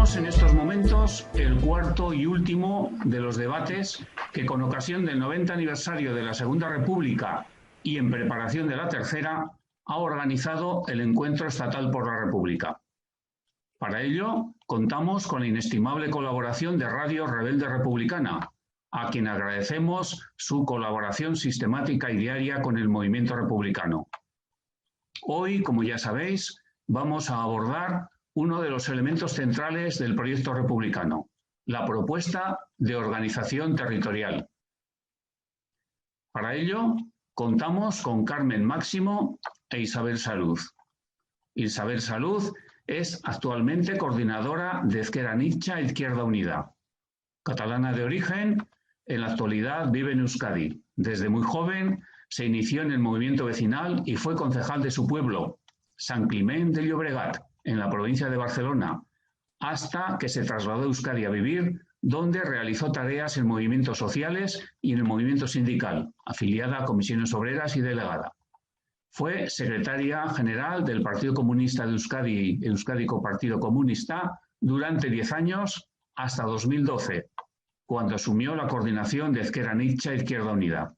Iniciamos en estos momentos el cuarto y último de los debates que, con ocasión del 90 aniversario de la Segunda República y en preparación de la tercera, ha organizado el Encuentro Estatal por la República. Para ello, contamos con la inestimable colaboración de Radio Rebelde Republicana, a quien agradecemos su colaboración sistemática y diaria con el movimiento republicano. Hoy, como ya sabéis, vamos a abordar uno de los elementos centrales del proyecto republicano, la propuesta de organización territorial. Para ello, contamos con Carmen Máximo e Isabel Saluz. Isabel Saluz es actualmente coordinadora de Ezker Anitza Izquierda Unida. Catalana de origen, en la actualidad vive en Euskadi. Desde muy joven se inició en el movimiento vecinal y fue concejal de su pueblo, Sant Climent de Llobregat, en la provincia de Barcelona, hasta que se trasladó a Euskadi a vivir, donde realizó tareas en movimientos sociales y en el movimiento sindical, afiliada a comisiones obreras y delegada. Fue secretaria general del Partido Comunista de Euskadi, Euskadiko Partido Comunista, durante 10 años, hasta 2012, cuando asumió la coordinación de Ezker Anitza Izquierda Unida.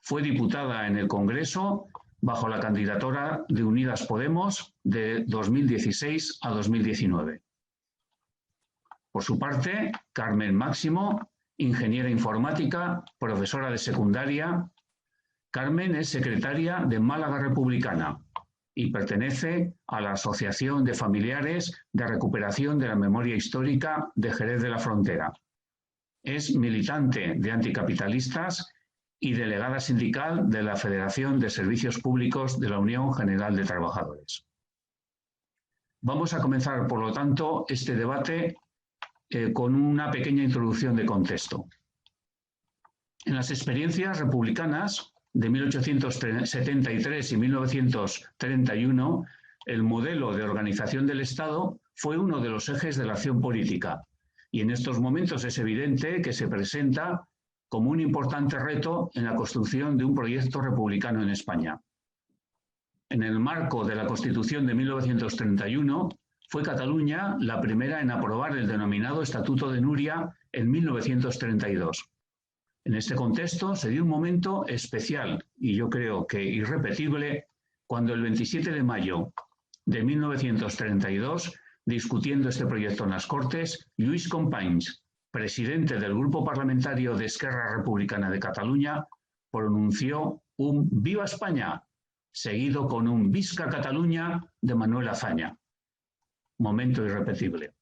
Fue diputada en el Congreso bajo la candidatura de Unidas Podemos de 2016 a 2019. Por su parte, Carmen Máximo, ingeniera informática, profesora de secundaria. Carmen es secretaria de Málaga Republicana y pertenece a la Asociación de Familiares de Recuperación de la Memoria Histórica de Jerez de la Frontera. Es militante de Anticapitalistas y delegada sindical de la Federación de Servicios Públicos de la Unión General de Trabajadores. Vamos a comenzar, por lo tanto, este debate con una pequeña introducción de contexto. En las experiencias republicanas de 1873 y 1931, el modelo de organización del Estado fue uno de los ejes de la acción política, y en estos momentos es evidente que se presenta como un importante reto en la construcción de un proyecto republicano en España. En el marco de la Constitución de 1931, fue Cataluña la primera en aprobar el denominado Estatuto de Núria en 1932. En este contexto se dio un momento especial y yo creo que irrepetible cuando el 27 de mayo de 1932, discutiendo este proyecto en las Cortes, Lluís Companys, presidente del Grupo Parlamentario de Esquerra Republicana de Cataluña, pronunció un «Viva España», seguido con un «Visca Cataluña» de Manuel Azaña. Momento irrepetible.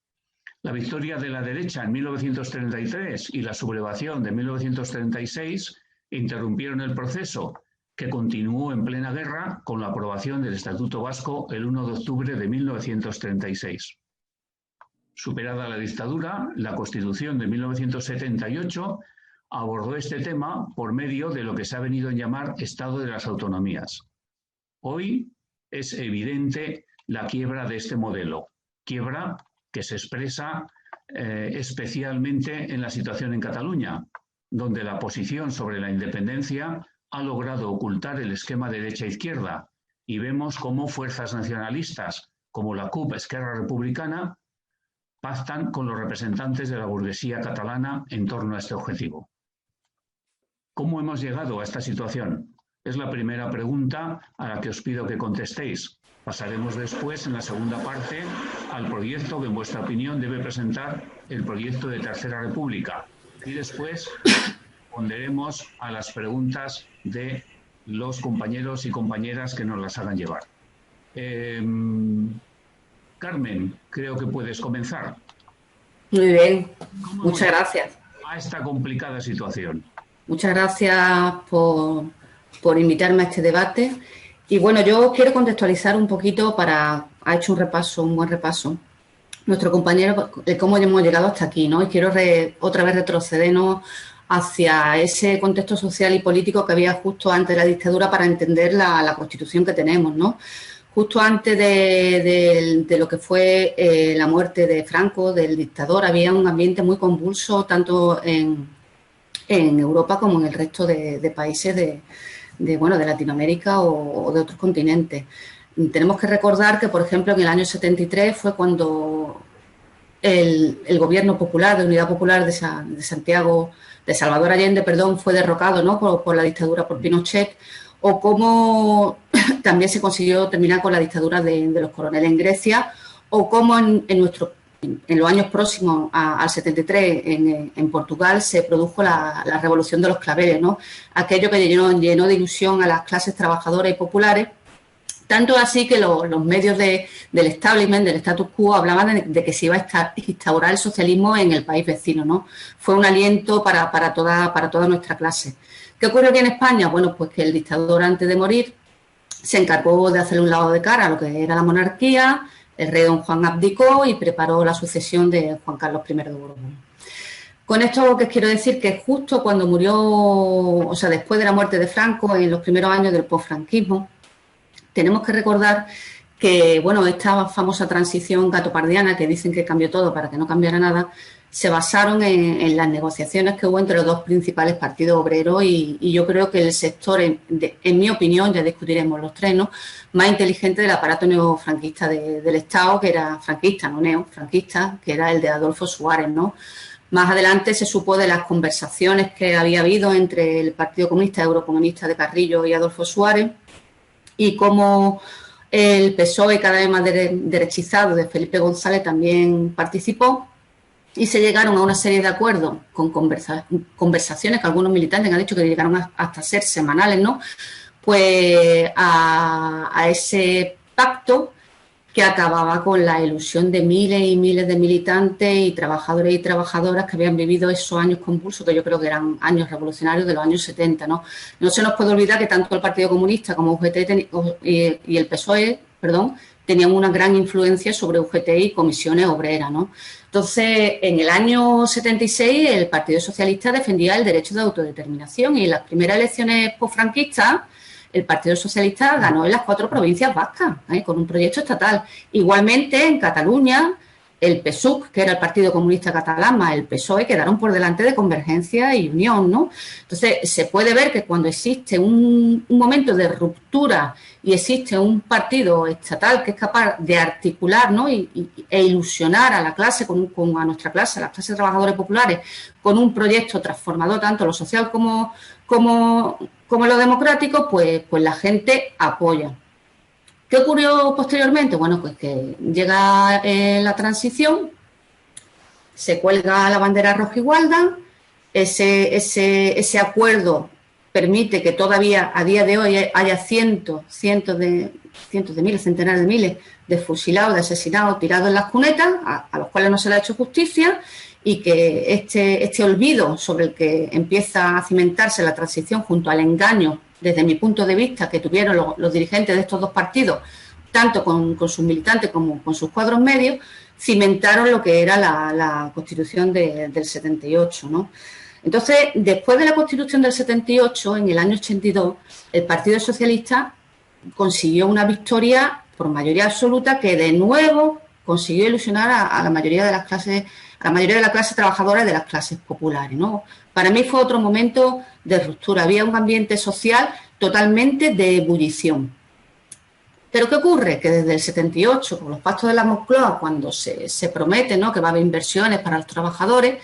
La victoria de la derecha en 1933 y la sublevación de 1936 interrumpieron el proceso, que continuó en plena guerra con la aprobación del Estatuto Vasco el 1 de octubre de 1936. Superada la dictadura, la Constitución de 1978 abordó este tema por medio de lo que se ha venido a llamar Estado de las Autonomías. Hoy es evidente la quiebra de este modelo, quiebra que se expresa especialmente en la situación en Cataluña, donde la posición sobre la independencia ha logrado ocultar el esquema derecha-izquierda, y vemos cómo fuerzas nacionalistas como la CUP Esquerra Republicana pactan con los representantes de la burguesía catalana en torno a este objetivo. ¿Cómo hemos llegado a esta situación? Es la primera pregunta a la que os pido que contestéis. Pasaremos después, en la segunda parte, al proyecto que, en vuestra opinión, debe presentar el proyecto de Tercera República. Y después responderemos a las preguntas de los compañeros y compañeras que nos las hagan llegar. Carmen, creo que puedes comenzar. Muy bien, muchas gracias. A esta complicada situación. Muchas gracias por invitarme a este debate. Y bueno, yo quiero contextualizar un poquito ha hecho un buen repaso, nuestro compañero, de cómo hemos llegado hasta aquí, ¿no? Y quiero otra vez retrocedernos hacia ese contexto social y político que había justo antes de la dictadura para entender la Constitución que tenemos, ¿no? Justo antes de lo que fue la muerte de Franco, del dictador, había un ambiente muy convulso tanto en Europa como en el resto de países de Latinoamérica o de otros continentes. Tenemos que recordar que, por ejemplo, en el año 73 fue cuando el gobierno popular, de Unidad Popular de Santiago, de Salvador Allende, perdón, fue derrocado, ¿no?, por la dictadura, por Pinochet, o cómo también se consiguió terminar con la dictadura de los coroneles en Grecia, o cómo en los años próximos al 73 en Portugal se produjo la revolución de los claveles, ¿no?, aquello que llenó de ilusión a las clases trabajadoras y populares. Tanto así que los medios del establishment, del status quo, hablaban de que se iba a instaurar el socialismo en el país vecino, ¿no? Fue un aliento para toda nuestra clase. ¿Qué ocurre aquí en España? Bueno, pues que el dictador, antes de morir, se encargó de hacerle un lavado de cara a lo que era la monarquía. El rey don Juan abdicó y preparó la sucesión de Juan Carlos I de Borbón. Con esto, ¿qué quiero decir? Que justo cuando murió, o sea, después de la muerte de Franco, en los primeros años del posfranquismo, tenemos que recordar que, bueno, esta famosa transición gatopardiana, que dicen que cambió todo para que no cambiara nada, se basaron en las negociaciones que hubo entre los dos principales partidos obreros y yo creo que el sector, en mi opinión, ya discutiremos los tres, ¿no?, más inteligente del aparato neofranquista del Estado, que era franquista, no neofranquista, que era el de Adolfo Suárez, ¿no? Más adelante se supo de las conversaciones que había habido entre el Partido Comunista Eurocomunista de Carrillo y Adolfo Suárez, y cómo el PSOE, cada vez más derechizado, de Felipe González, también participó, y se llegaron a una serie de acuerdos con conversaciones que algunos militantes han dicho que llegaron hasta ser semanales, ¿no?, pues a ese pacto que acababa con la ilusión de miles y miles de militantes y trabajadores y trabajadoras que habían vivido esos años convulsos, que yo creo que eran años revolucionarios de los años 70, ¿no? No se nos puede olvidar que tanto el Partido Comunista como UGT y el PSOE, tenían una gran influencia sobre UGT y comisiones obreras, ¿no? Entonces, en el año 76, el Partido Socialista defendía el derecho de autodeterminación y en las primeras elecciones posfranquistas, el Partido Socialista ganó en las 4 provincias vascas, con un proyecto estatal. Igualmente, en Cataluña, el PSUC, que era el Partido Comunista Catalán, más el PSOE, quedaron por delante de Convergencia y Unión, ¿no? Entonces, se puede ver que cuando existe un momento de ruptura y existe un partido estatal que es capaz de articular, ¿no?, e ilusionar a la clase, a nuestra clase, a las clases trabajadoras populares, con un proyecto transformador, tanto lo social como lo democrático, pues la gente apoya. ¿Qué ocurrió posteriormente? Bueno, pues que llega la transición, se cuelga la bandera rojigualda, ese acuerdo permite que todavía a día de hoy haya cientos de miles, centenares de miles de fusilados, de asesinados, tirados en las cunetas, a los cuales no se le ha hecho justicia, y que este olvido sobre el que empieza a cimentarse la transición junto al engaño, desde mi punto de vista, que tuvieron los dirigentes de estos dos partidos, tanto con sus militantes como con sus cuadros medios, cimentaron lo que era la Constitución del 78, ¿no? Entonces, después de la Constitución del 78, en el año 82, el Partido Socialista consiguió una victoria por mayoría absoluta que, de nuevo, consiguió ilusionar a la mayoría de las clases, a la mayoría de la clase trabajadora y de las clases populares, ¿no? Para mí fue otro momento de ruptura. Había un ambiente social totalmente de ebullición. ¿Pero qué ocurre? Que desde el 78, con los pactos de la Moncloa, cuando se promete, ¿no?, que va a haber inversiones para los trabajadores,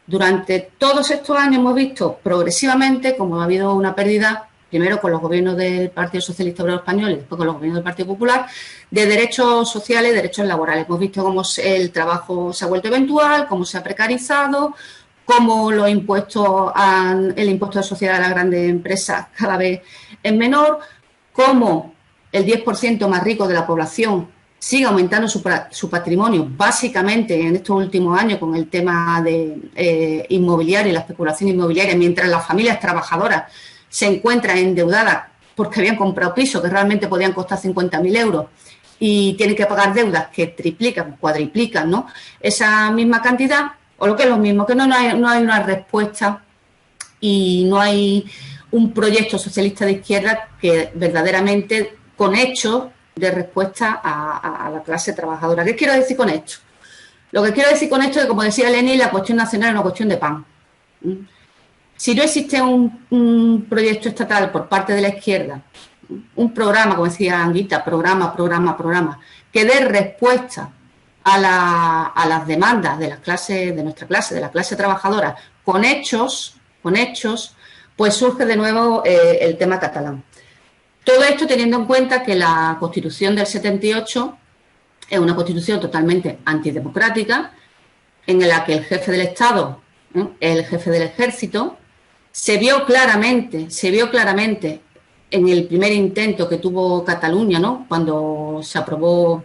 durante todos estos años hemos visto progresivamente cómo ha habido una pérdida, primero con los gobiernos del Partido Socialista Obrero Español y después con los gobiernos del Partido Popular, de derechos sociales y derechos laborales. Hemos visto cómo el trabajo se ha vuelto eventual, cómo se ha precarizado, cómo el impuesto de sociedad de las grandes empresas cada vez es menor, cómo el 10% más rico de la población sigue aumentando su patrimonio, básicamente en estos últimos años con el tema de inmobiliario y la especulación inmobiliaria, mientras las familias trabajadoras se encuentran endeudadas porque habían comprado pisos que realmente podían costar 50.000 euros y tienen que pagar deudas que triplican, cuadriplican, ¿no?, esa misma cantidad, o lo que es lo mismo, que no hay una respuesta y no hay un proyecto socialista de izquierda que verdaderamente con hechos de respuesta a la clase trabajadora. ¿Qué quiero decir con esto? Lo que quiero decir con esto es que, como decía Lenin, la cuestión nacional es una cuestión de pan. Si no existe un proyecto estatal por parte de la izquierda, un programa, como decía Anguita, programa, que dé respuesta a las demandas de las clases, de nuestra clase, de la clase trabajadora, con hechos, pues surge de nuevo el tema catalán. Todo esto teniendo en cuenta que la Constitución del 78 es una Constitución totalmente antidemocrática, en la que el jefe del Estado es el jefe del Ejército. Se vio claramente en el primer intento que tuvo Cataluña, ¿no?, cuando se aprobó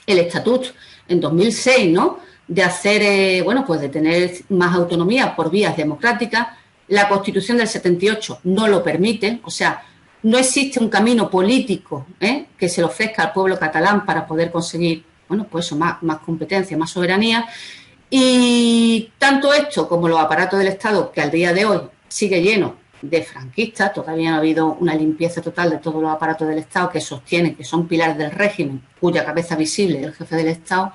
el Estatut en 2006, ¿no?, de hacer, bueno, pues de tener más autonomía por vías democráticas. La Constitución del 78 no lo permite, o sea, no existe un camino político que se le ofrezca al pueblo catalán para poder conseguir, bueno, pues eso, más competencia, más soberanía. Y tanto esto como los aparatos del Estado, que al día de hoy sigue lleno de franquistas, todavía no ha habido una limpieza total de todos los aparatos del Estado que sostienen, que son pilares del régimen, cuya cabeza visible es el jefe del Estado,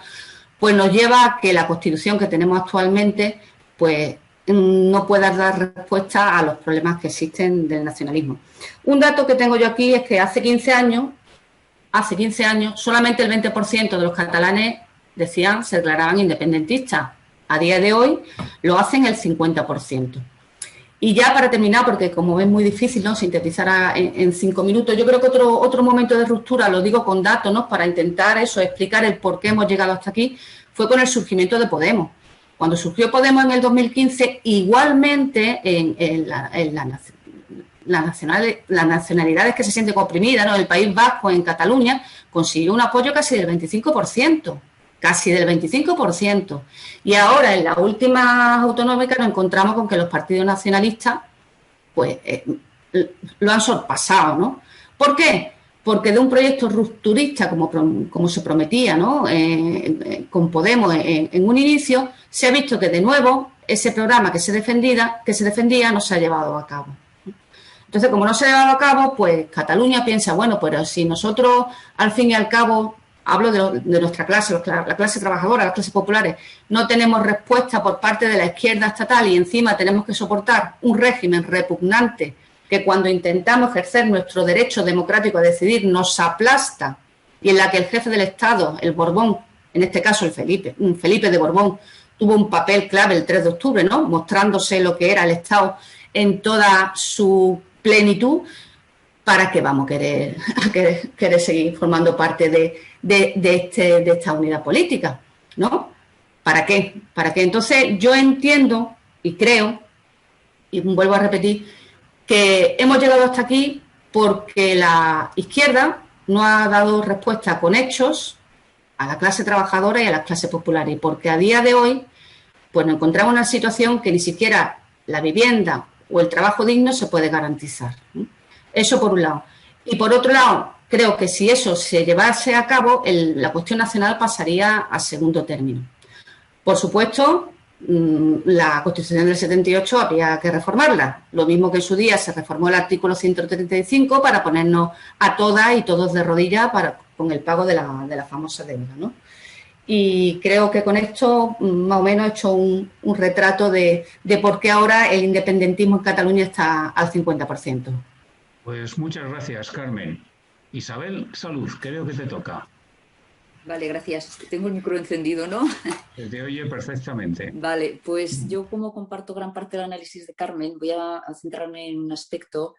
pues nos lleva a que la Constitución que tenemos actualmente pues no pueda dar respuesta a los problemas que existen del nacionalismo. Un dato que tengo yo aquí es que hace 15 años, solamente el 20% de los catalanes decían, se declaraban independentistas. A día de hoy lo hacen el 50%. Y ya para terminar, porque como es muy difícil, ¿no?, sintetizar en 5 minutos, yo creo que otro momento de ruptura, lo digo con datos, ¿no?, para intentar eso, explicar el por qué hemos llegado hasta aquí, fue con el surgimiento de Podemos. Cuando surgió Podemos en el 2015, igualmente en las nacionalidades que se sienten oprimidas, ¿no?, el País Vasco, en Cataluña, consiguió un apoyo casi del 25%. Casi del 25%. Y ahora, en las últimas autonómicas, nos encontramos con que los partidos nacionalistas pues lo han sorpasado, ¿no? ¿Por qué? Porque de un proyecto rupturista, como se prometía, ¿no?, con Podemos en un inicio, se ha visto que de nuevo ese programa que se defendía no se ha llevado a cabo. Entonces, como no se ha llevado a cabo, pues Cataluña piensa, bueno, pero si nosotros, al fin y al cabo, hablo de nuestra clase, la clase trabajadora, las clases populares, no tenemos respuesta por parte de la izquierda estatal y encima tenemos que soportar un régimen repugnante que cuando intentamos ejercer nuestro derecho democrático a decidir nos aplasta, y en la que el jefe del Estado, el Borbón, en este caso el Felipe de Borbón, tuvo un papel clave el 3 de octubre, ¿no?, mostrándose lo que era el Estado en toda su plenitud. ¿Para qué vamos a querer seguir formando parte de esta unidad política? ¿No? ¿Para qué? Entonces, yo entiendo y creo, y vuelvo a repetir, que hemos llegado hasta aquí porque la izquierda no ha dado respuesta con hechos a la clase trabajadora y a las clases populares, y porque a día de hoy pues nos encontramos en una situación que ni siquiera la vivienda o el trabajo digno se puede garantizar, ¿no? Eso por un lado. Y por otro lado, creo que si eso se llevase a cabo, la cuestión nacional pasaría a segundo término. Por supuesto, la Constitución del 78 habría que reformarla. Lo mismo que en su día se reformó el artículo 135 para ponernos a todas y todos de rodillas con el pago de la famosa deuda, ¿no? Y creo que con esto más o menos he hecho un retrato de por qué ahora el independentismo en Cataluña está al 50%. Pues muchas gracias, Carmen. Isabel, salud, creo que te toca. Vale, gracias. Tengo el micro encendido, ¿no? Se te oye perfectamente. Vale, pues yo, como comparto gran parte del análisis de Carmen, voy a centrarme en un aspecto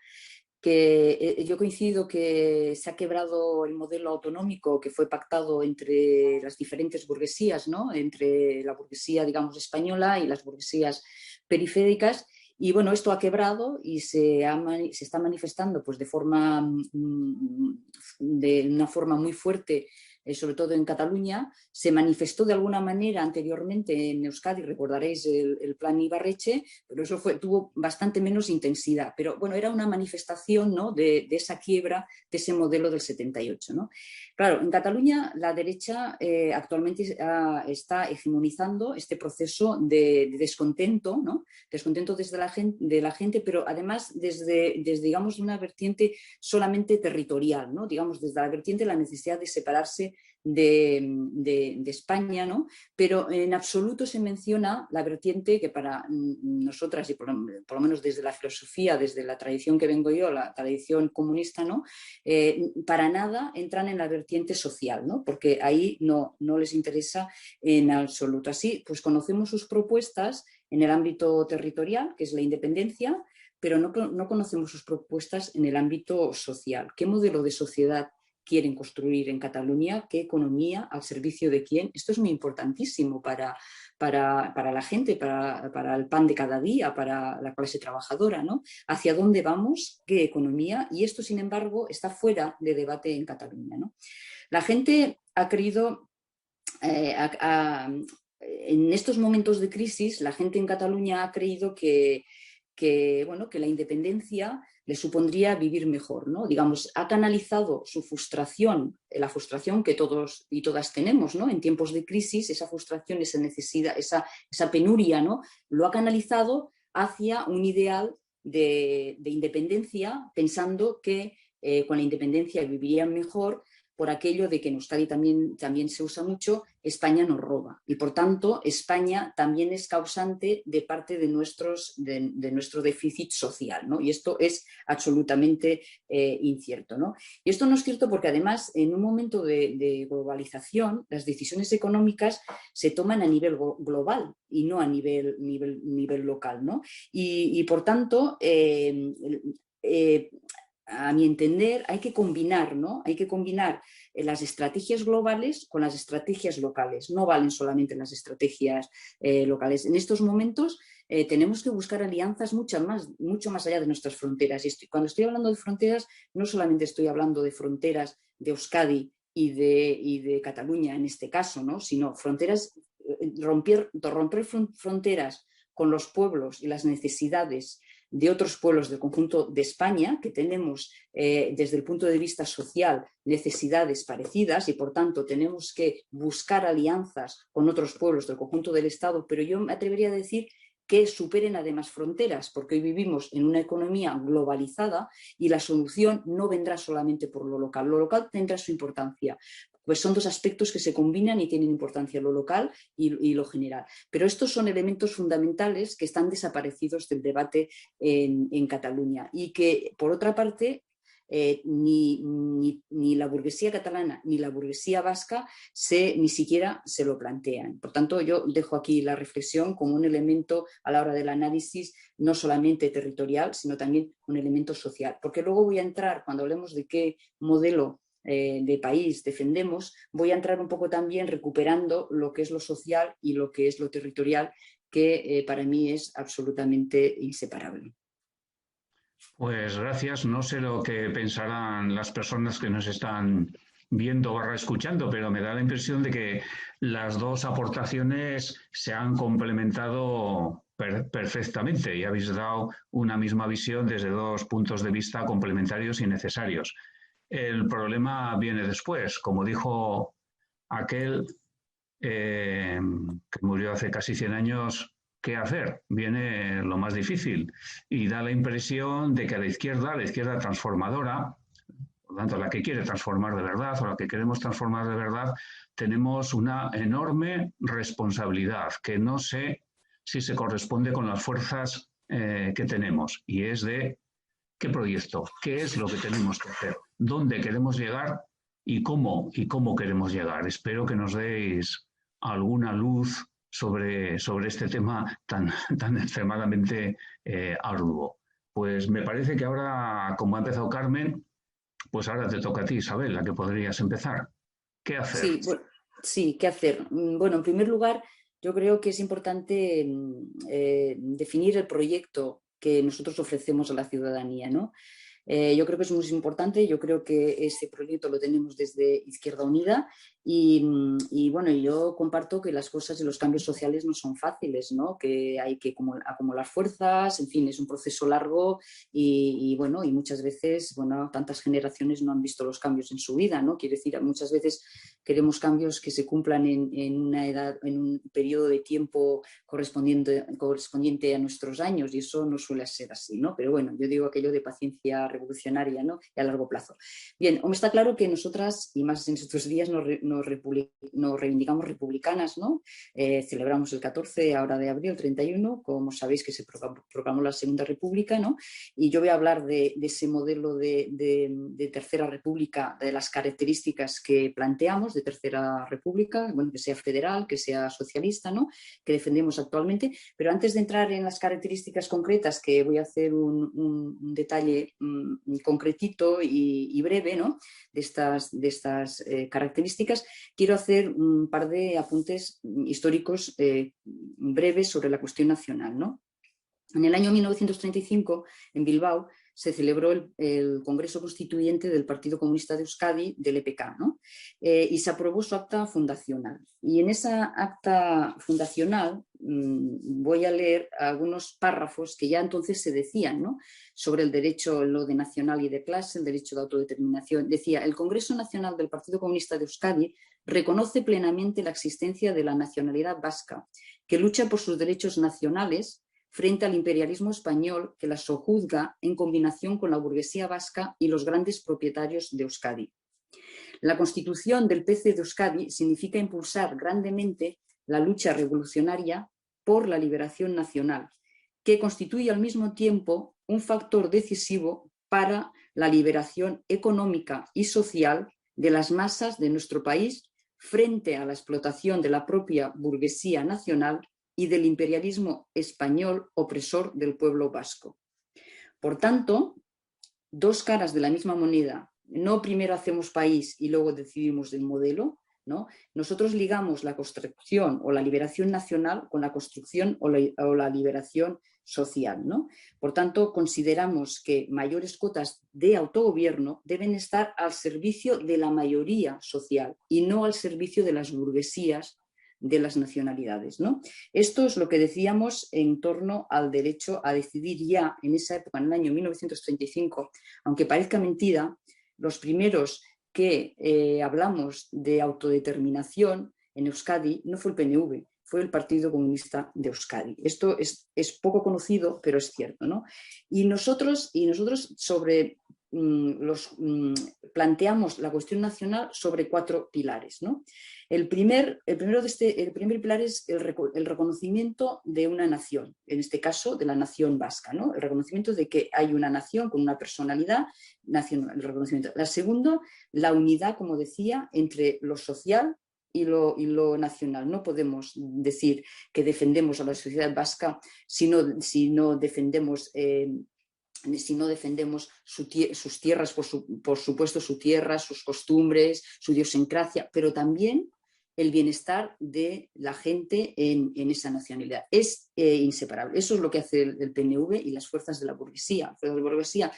que yo coincido que se ha quebrado el modelo autonómico que fue pactado entre las diferentes burguesías, ¿no?, entre la burguesía, digamos, española y las burguesías periféricas. Y bueno, esto ha quebrado y se está manifestando pues, de una forma muy fuerte, sobre todo en Cataluña. Se manifestó de alguna manera anteriormente en Euskadi, recordaréis el plan Ibarretxe, pero eso tuvo bastante menos intensidad. Pero bueno, era una manifestación, ¿no?, de esa quiebra de ese modelo del 78, ¿no? Claro, en Cataluña la derecha actualmente está hegemonizando este proceso de descontento, ¿no?, descontento de la gente, pero además desde digamos, una vertiente solamente territorial, ¿no?, digamos, desde la vertiente de la necesidad de separarse de España, ¿no? Pero en absoluto se menciona la vertiente que para nosotras, y por lo menos desde la filosofía, desde la tradición que vengo yo, la tradición comunista, ¿no? Para nada entran en la vertiente social, ¿no? Porque ahí no les interesa en absoluto. Así, pues conocemos sus propuestas en el ámbito territorial, que es la independencia, pero no conocemos sus propuestas en el ámbito social. ¿Qué modelo de sociedad quieren construir en Cataluña? ¿Qué economía? ¿Al servicio de quién? Esto es muy importantísimo para la gente, para el pan de cada día, para la clase trabajadora, ¿no? ¿Hacia dónde vamos? ¿Qué economía? Y esto, sin embargo, está fuera de debate en Cataluña, ¿no? La gente ha creído... en estos momentos de crisis, la gente en Cataluña ha creído que la independencia le supondría vivir mejor, ¿no? Digamos, ha canalizado su frustración, la frustración que todos y todas tenemos, ¿no? En tiempos de crisis, esa frustración, esa necesidad, esa penuria, ¿no? Lo ha canalizado hacia un ideal de independencia, pensando que con la independencia vivirían mejor, por aquello de que en Euskadi también se usa mucho, España nos roba. Y por tanto, España también es causante de parte de nuestro déficit social, ¿no? Y esto es absolutamente incierto, ¿no? Y esto no es cierto porque además, en un momento de globalización, las decisiones económicas se toman a nivel global y no a nivel local, ¿no? Y por tanto, a mi entender, hay que combinar, ¿no? Hay que combinar las estrategias globales con las estrategias locales. No valen solamente las estrategias locales. En estos momentos tenemos que buscar alianzas mucho más allá de nuestras fronteras. Y cuando estoy hablando de fronteras, no solamente estoy hablando de fronteras de Euskadi y de Cataluña en este caso, ¿no? Sino fronteras, romper fronteras con los pueblos y las necesidades de otros pueblos del conjunto de España, que tenemos desde el punto de vista social necesidades parecidas y por tanto tenemos que buscar alianzas con otros pueblos del conjunto del Estado, pero yo me atrevería a decir que superen además fronteras, porque hoy vivimos en una economía globalizada y la solución no vendrá solamente por lo local. Lo local tendrá su importancia, pues son dos aspectos que se combinan y tienen importancia, lo local y lo general. Pero estos son elementos fundamentales que están desaparecidos del debate en Cataluña y que, por otra parte, ni la burguesía catalana ni la burguesía vasca ni siquiera se lo plantean. Por tanto, yo dejo aquí la reflexión como un elemento a la hora del análisis no solamente territorial, sino también un elemento social. Porque luego voy a entrar, cuando hablemos de qué modelo de país defendemos, voy a entrar un poco también recuperando lo que es lo social y lo que es lo territorial, que para mí es absolutamente inseparable. Pues gracias. No sé lo que pensarán las personas que nos están viendo o escuchando, pero me da la impresión de que las dos aportaciones se han complementado perfectamente y habéis dado una misma visión desde dos puntos de vista complementarios y necesarios. El problema viene después, como dijo aquel que murió hace casi 100 años. ¿Qué hacer? Viene lo más difícil y da la impresión de que la izquierda transformadora, por lo tanto la que quiere transformar de verdad o la que queremos transformar de verdad, tenemos una enorme responsabilidad que no sé si se corresponde con las fuerzas que tenemos y es de qué proyecto, qué es lo que tenemos que hacer, dónde queremos llegar y cómo queremos llegar. Espero que nos deis alguna luz sobre este tema tan extremadamente arduo. Pues me parece que ahora, como ha empezado Carmen, pues ahora te toca a ti, Isabel, la que podrías empezar. ¿Qué hacer? Sí, ¿qué hacer? Bueno, en primer lugar, yo creo que es importante definir el proyecto que nosotros ofrecemos a la ciudadanía, ¿no? Yo creo que es muy importante, yo creo que ese proyecto lo tenemos desde Izquierda Unida y bueno, yo comparto que las cosas y los cambios sociales no son fáciles, ¿no? Que hay que acumular fuerzas, en fin, es un proceso largo y bueno, y muchas veces, bueno, tantas generaciones no han visto los cambios en su vida, ¿no? Quiero decir, muchas veces queremos cambios que se cumplan en una edad, en un periodo de tiempo correspondiente a nuestros años y eso no suele ser así, ¿no? Pero bueno, yo digo aquello de paciencia revolucionaria, ¿no? Y a largo plazo. Bien, está claro que nosotras, y más en estos días, nos reivindicamos republicanas, ¿no? Celebramos el 14 ahora de abril, 31, como sabéis que se proclamó la Segunda República, ¿no? Y yo voy a hablar de ese modelo de Tercera República, de las características que planteamos de Tercera República, bueno, que sea federal, que sea socialista, ¿no? Que defendemos actualmente. Pero antes de entrar en las características concretas, que voy a hacer un detalle concretito y breve, ¿no? de estas características, quiero hacer un par de apuntes históricos breves sobre la cuestión nacional, ¿no? En el año 1935, en Bilbao, se celebró el Congreso Constituyente del Partido Comunista de Euskadi, del EPK, ¿no? Y se aprobó su acta fundacional. Y en esa acta fundacional voy a leer algunos párrafos que ya entonces se decían, ¿no? Sobre el derecho, lo de nacional y de clase, el derecho de autodeterminación. Decía, el Congreso Nacional del Partido Comunista de Euskadi reconoce plenamente la existencia de la nacionalidad vasca, que lucha por sus derechos nacionales frente al imperialismo español que la sojuzga en combinación con la burguesía vasca y los grandes propietarios de Euskadi. La constitución del PC de Euskadi significa impulsar grandemente la lucha revolucionaria por la liberación nacional, que constituye al mismo tiempo un factor decisivo para la liberación económica y social de las masas de nuestro país frente a la explotación de la propia burguesía nacional y del imperialismo español opresor del pueblo vasco. Por tanto, dos caras de la misma moneda. No primero hacemos país y luego decidimos del modelo, ¿no? Nosotros ligamos la construcción o la liberación nacional con la construcción o la liberación social, ¿no? Por tanto, consideramos que mayores cuotas de autogobierno deben estar al servicio de la mayoría social y no al servicio de las burguesías de las nacionalidades, ¿no? Esto es lo que decíamos en torno al derecho a decidir ya en esa época, en el año 1935, aunque parezca mentira, los primeros que hablamos de autodeterminación en Euskadi no fue el PNV, fue el Partido Comunista de Euskadi. Esto es poco conocido, pero es cierto, ¿no? Y nosotros sobre planteamos la cuestión nacional sobre 4 pilares, ¿no? El primer pilar es el reconocimiento de una nación, en este caso de la nación vasca, ¿no? El reconocimiento de que hay una nación con una personalidad nacional. El reconocimiento. La segunda, la unidad, como decía, entre lo social y lo nacional. No podemos decir que defendemos a la sociedad vasca si no defendemos sus tierras, por supuesto su tierra, sus costumbres, su idiosincrasia, pero también el bienestar de la gente en esa nacionalidad. Es inseparable. Eso es lo que hace el PNV y las fuerzas de la burguesía. Las fuerzas de la burguesía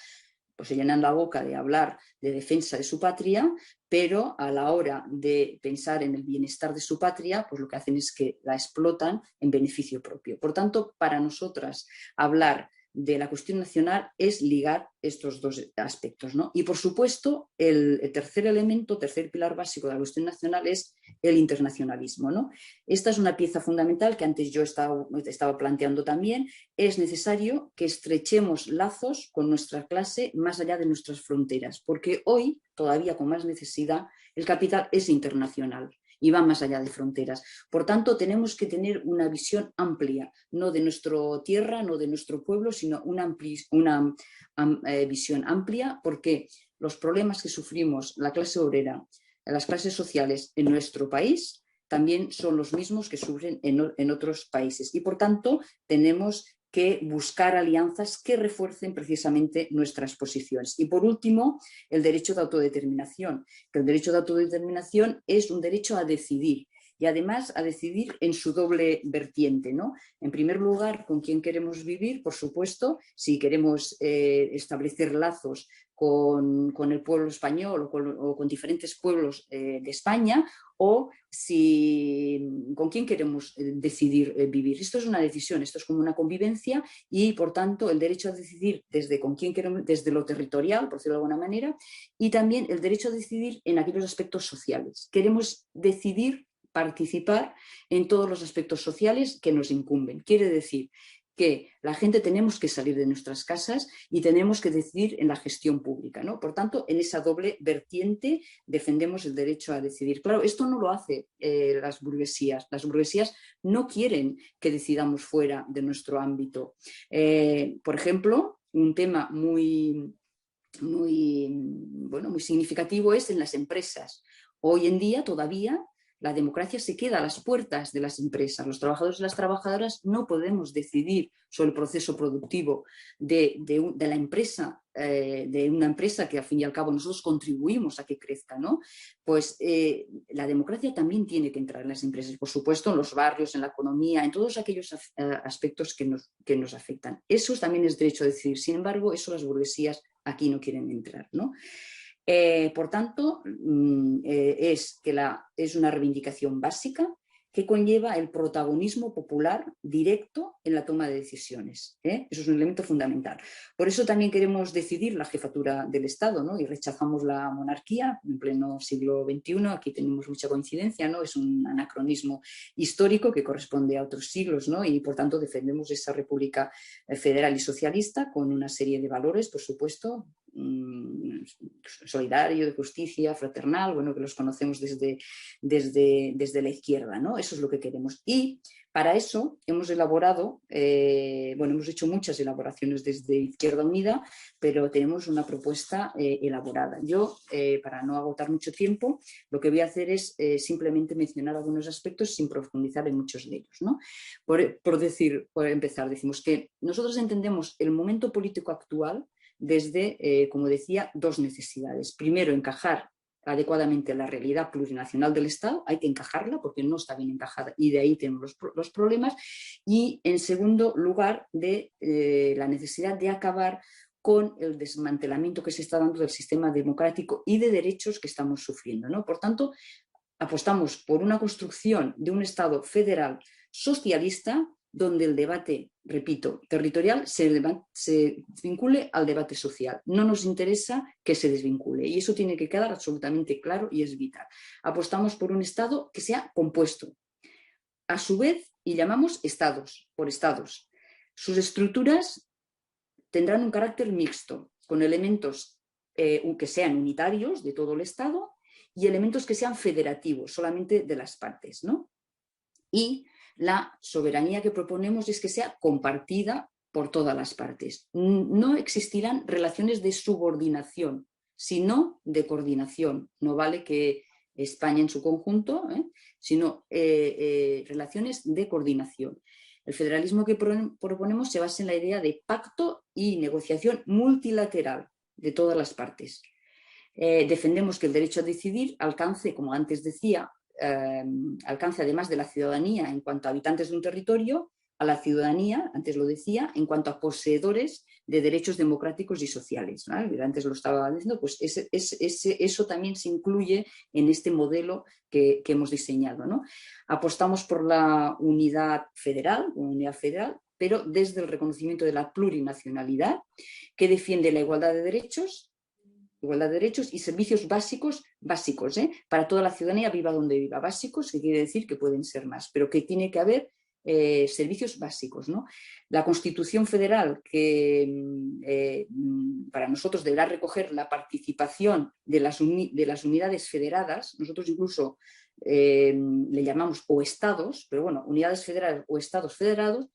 pues se llenan la boca de hablar de defensa de su patria, pero a la hora de pensar en el bienestar de su patria, pues lo que hacen es que la explotan en beneficio propio. Por tanto, para nosotras hablar de la cuestión nacional es ligar estos dos aspectos, ¿no? Y por supuesto, el tercer elemento, tercer pilar básico de la cuestión nacional es el internacionalismo, ¿no? Esta es una pieza fundamental que antes yo estaba planteando también. Es necesario que estrechemos lazos con nuestra clase más allá de nuestras fronteras, porque hoy, todavía con más necesidad, el capital es internacional y va más allá de fronteras. Por tanto, tenemos que tener una visión amplia, no de nuestra tierra, no de nuestro pueblo, sino una visión amplia, porque los problemas que sufrimos la clase obrera, las clases sociales en nuestro país, también son los mismos que sufren en otros países. Y por tanto, tenemos que buscar alianzas que refuercen precisamente nuestras posiciones. Y por último, el derecho de autodeterminación, que el derecho de autodeterminación es un derecho a decidir y además a decidir en su doble vertiente, ¿no? En primer lugar, con quién queremos vivir, por supuesto, si queremos establecer lazos con el pueblo español o con diferentes pueblos de España, o con quién queremos decidir vivir. Esto es una decisión, esto es como una convivencia y, por tanto, el derecho a decidir desde con quién queremos, desde lo territorial, por decirlo de alguna manera, y también el derecho a decidir en aquellos aspectos sociales. Queremos decidir participar en todos los aspectos sociales que nos incumben. Quiere decir que la gente tenemos que salir de nuestras casas y tenemos que decidir en la gestión pública, ¿no? Por tanto, en esa doble vertiente defendemos el derecho a decidir. Claro, esto no lo hace las burguesías. Las burguesías no quieren que decidamos fuera de nuestro ámbito. Por ejemplo, un tema muy significativo es en las empresas. Hoy en día todavía la democracia se queda a las puertas de las empresas. Los trabajadores y las trabajadoras no podemos decidir sobre el proceso productivo de la empresa, de una empresa que al fin y al cabo nosotros contribuimos a que crezca, ¿no? Pues la democracia también tiene que entrar en las empresas, por supuesto en los barrios, en la economía, en todos aquellos aspectos que nos afectan. Eso también es derecho a decidir. Sin embargo, eso las burguesías aquí no quieren entrar, ¿no? Por tanto, es una reivindicación básica que conlleva el protagonismo popular directo en la toma de decisiones. Eso es un elemento fundamental. Por eso también queremos decidir la jefatura del Estado, ¿no? Y rechazamos la monarquía en pleno siglo XXI. Aquí tenemos mucha coincidencia, ¿no? Es un anacronismo histórico que corresponde a otros siglos, ¿no? Y por tanto defendemos esa república federal y socialista con una serie de valores, por supuesto, solidario, de justicia, fraternal, bueno, que los conocemos desde la izquierda, ¿no? Eso es lo que queremos. Y para eso hemos elaborado, hemos hecho muchas elaboraciones desde Izquierda Unida, pero tenemos una propuesta elaborada. Yo, para no agotar mucho tiempo, lo que voy a hacer es simplemente mencionar algunos aspectos sin profundizar en muchos de ellos, ¿no? Por empezar, decimos que nosotros entendemos el momento político actual desde, como decía, dos necesidades. Primero, encajar adecuadamente la realidad plurinacional del Estado, hay que encajarla porque no está bien encajada y de ahí tenemos los problemas. Y en segundo lugar, de la necesidad de acabar con el desmantelamiento que se está dando del sistema democrático y de derechos que estamos sufriendo, ¿no? Por tanto, apostamos por una construcción de un Estado federal socialista donde el debate, repito, territorial se desvincule al debate social. No nos interesa que se desvincule y eso tiene que quedar absolutamente claro y es vital. Apostamos por un Estado que sea compuesto, a su vez, y llamamos estados, por estados. Sus estructuras tendrán un carácter mixto, con elementos que sean unitarios de todo el Estado y elementos que sean federativos, solamente de las partes, ¿no? Y la soberanía que proponemos es que sea compartida por todas las partes. No existirán relaciones de subordinación, sino de coordinación. No vale que España en su conjunto, sino relaciones de coordinación. El federalismo que proponemos se basa en la idea de pacto y negociación multilateral de todas las partes. Defendemos que el derecho a decidir alcance, como antes decía, alcance además de la ciudadanía en cuanto a habitantes de un territorio, a la ciudadanía, antes lo decía, en cuanto a poseedores de derechos democráticos y sociales, ¿no? Antes lo estaba diciendo, pues eso también se incluye en este modelo que hemos diseñado, ¿no? Apostamos por la unidad federal, pero desde el reconocimiento de la plurinacionalidad, que defiende la igualdad de derechos y servicios básicos, para toda la ciudadanía, viva donde viva. Básicos, que quiere decir que pueden ser más, pero que tiene que haber servicios básicos, ¿no? La Constitución Federal, que para nosotros deberá recoger la participación de las unidades federadas, nosotros incluso le llamamos o estados, pero bueno, unidades federales o estados federados,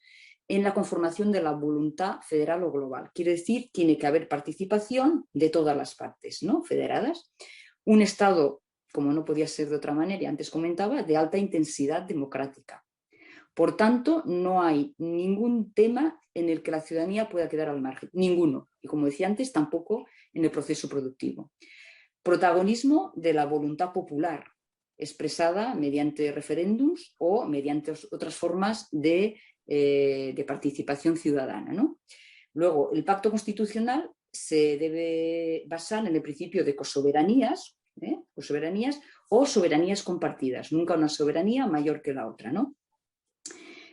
en la conformación de la voluntad federal o global. Quiere decir, tiene que haber participación de todas las partes, ¿no? Federadas. Un Estado, como no podía ser de otra manera, y antes comentaba, de alta intensidad democrática. Por tanto, no hay ningún tema en el que la ciudadanía pueda quedar al margen, ninguno. Y como decía antes, tampoco en el proceso productivo. Protagonismo de la voluntad popular, expresada mediante referéndums o mediante otras formas de participación ciudadana, ¿no? Luego, el pacto constitucional se debe basar en el principio de cosoberanías o soberanías compartidas, nunca una soberanía mayor que la otra, ¿no?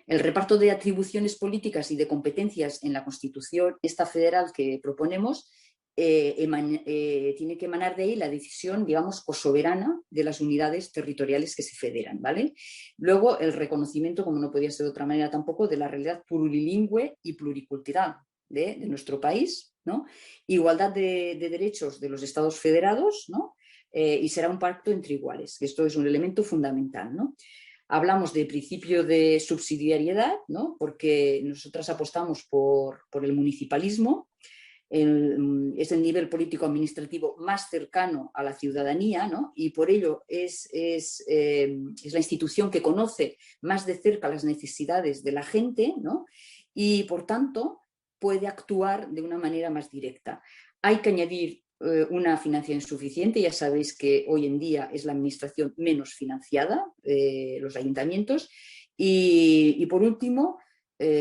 El reparto de atribuciones políticas y de competencias en la Constitución, esta federal que proponemos, tiene que emanar de ahí la decisión, digamos, cosoberana de las unidades territoriales que se federan, ¿vale? Luego, el reconocimiento, como no podía ser de otra manera tampoco, de la realidad plurilingüe y pluricultural de nuestro país, ¿no? Igualdad de derechos de los estados federados, ¿no? Y será un pacto entre iguales, que esto es un elemento fundamental, ¿no? Hablamos de principio de subsidiariedad, ¿no? Porque nosotras apostamos por el municipalismo. Es el nivel político-administrativo más cercano a la ciudadanía, ¿no? Y por ello es la institución que conoce más de cerca las necesidades de la gente, ¿no? Y por tanto puede actuar de una manera más directa. Hay que añadir una financiación insuficiente. Ya sabéis que hoy en día es la administración menos financiada, los ayuntamientos. Y por último,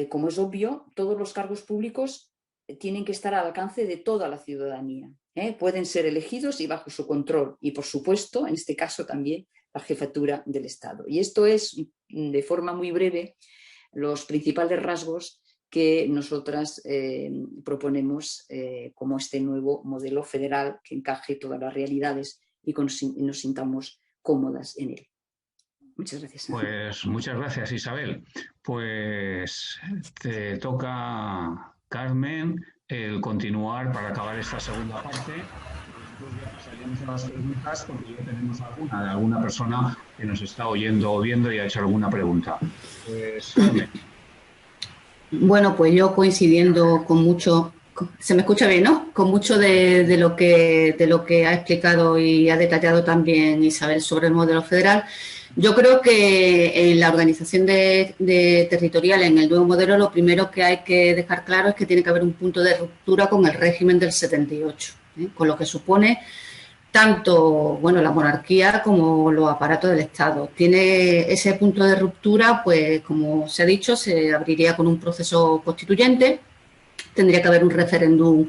como es obvio, todos los cargos públicos tienen que estar al alcance de toda la ciudadanía. Pueden ser elegidos y bajo su control. Y, por supuesto, en este caso también la jefatura del Estado. Y esto es, de forma muy breve, los principales rasgos que nosotras proponemos como este nuevo modelo federal que encaje todas las realidades y nos sintamos cómodas en él. Muchas gracias. Pues muchas gracias, Isabel. Pues te toca, Carmen, el continuar para acabar esta segunda parte. Después ya pasaríamos a las preguntas porque ya tenemos alguna persona que nos está oyendo o viendo y ha hecho alguna pregunta. Pues, Carmen. Bueno, pues yo coincidiendo con mucho, se me escucha bien, ¿no? Con mucho de lo que ha explicado y ha detallado también Isabel sobre el modelo federal. Yo creo que en la organización territorial, en el nuevo modelo, lo primero que hay que dejar claro es que tiene que haber un punto de ruptura con el régimen del 78, con lo que supone tanto, bueno, la monarquía como los aparatos del Estado. Tiene ese punto de ruptura, pues, como se ha dicho, se abriría con un proceso constituyente, tendría que haber un referéndum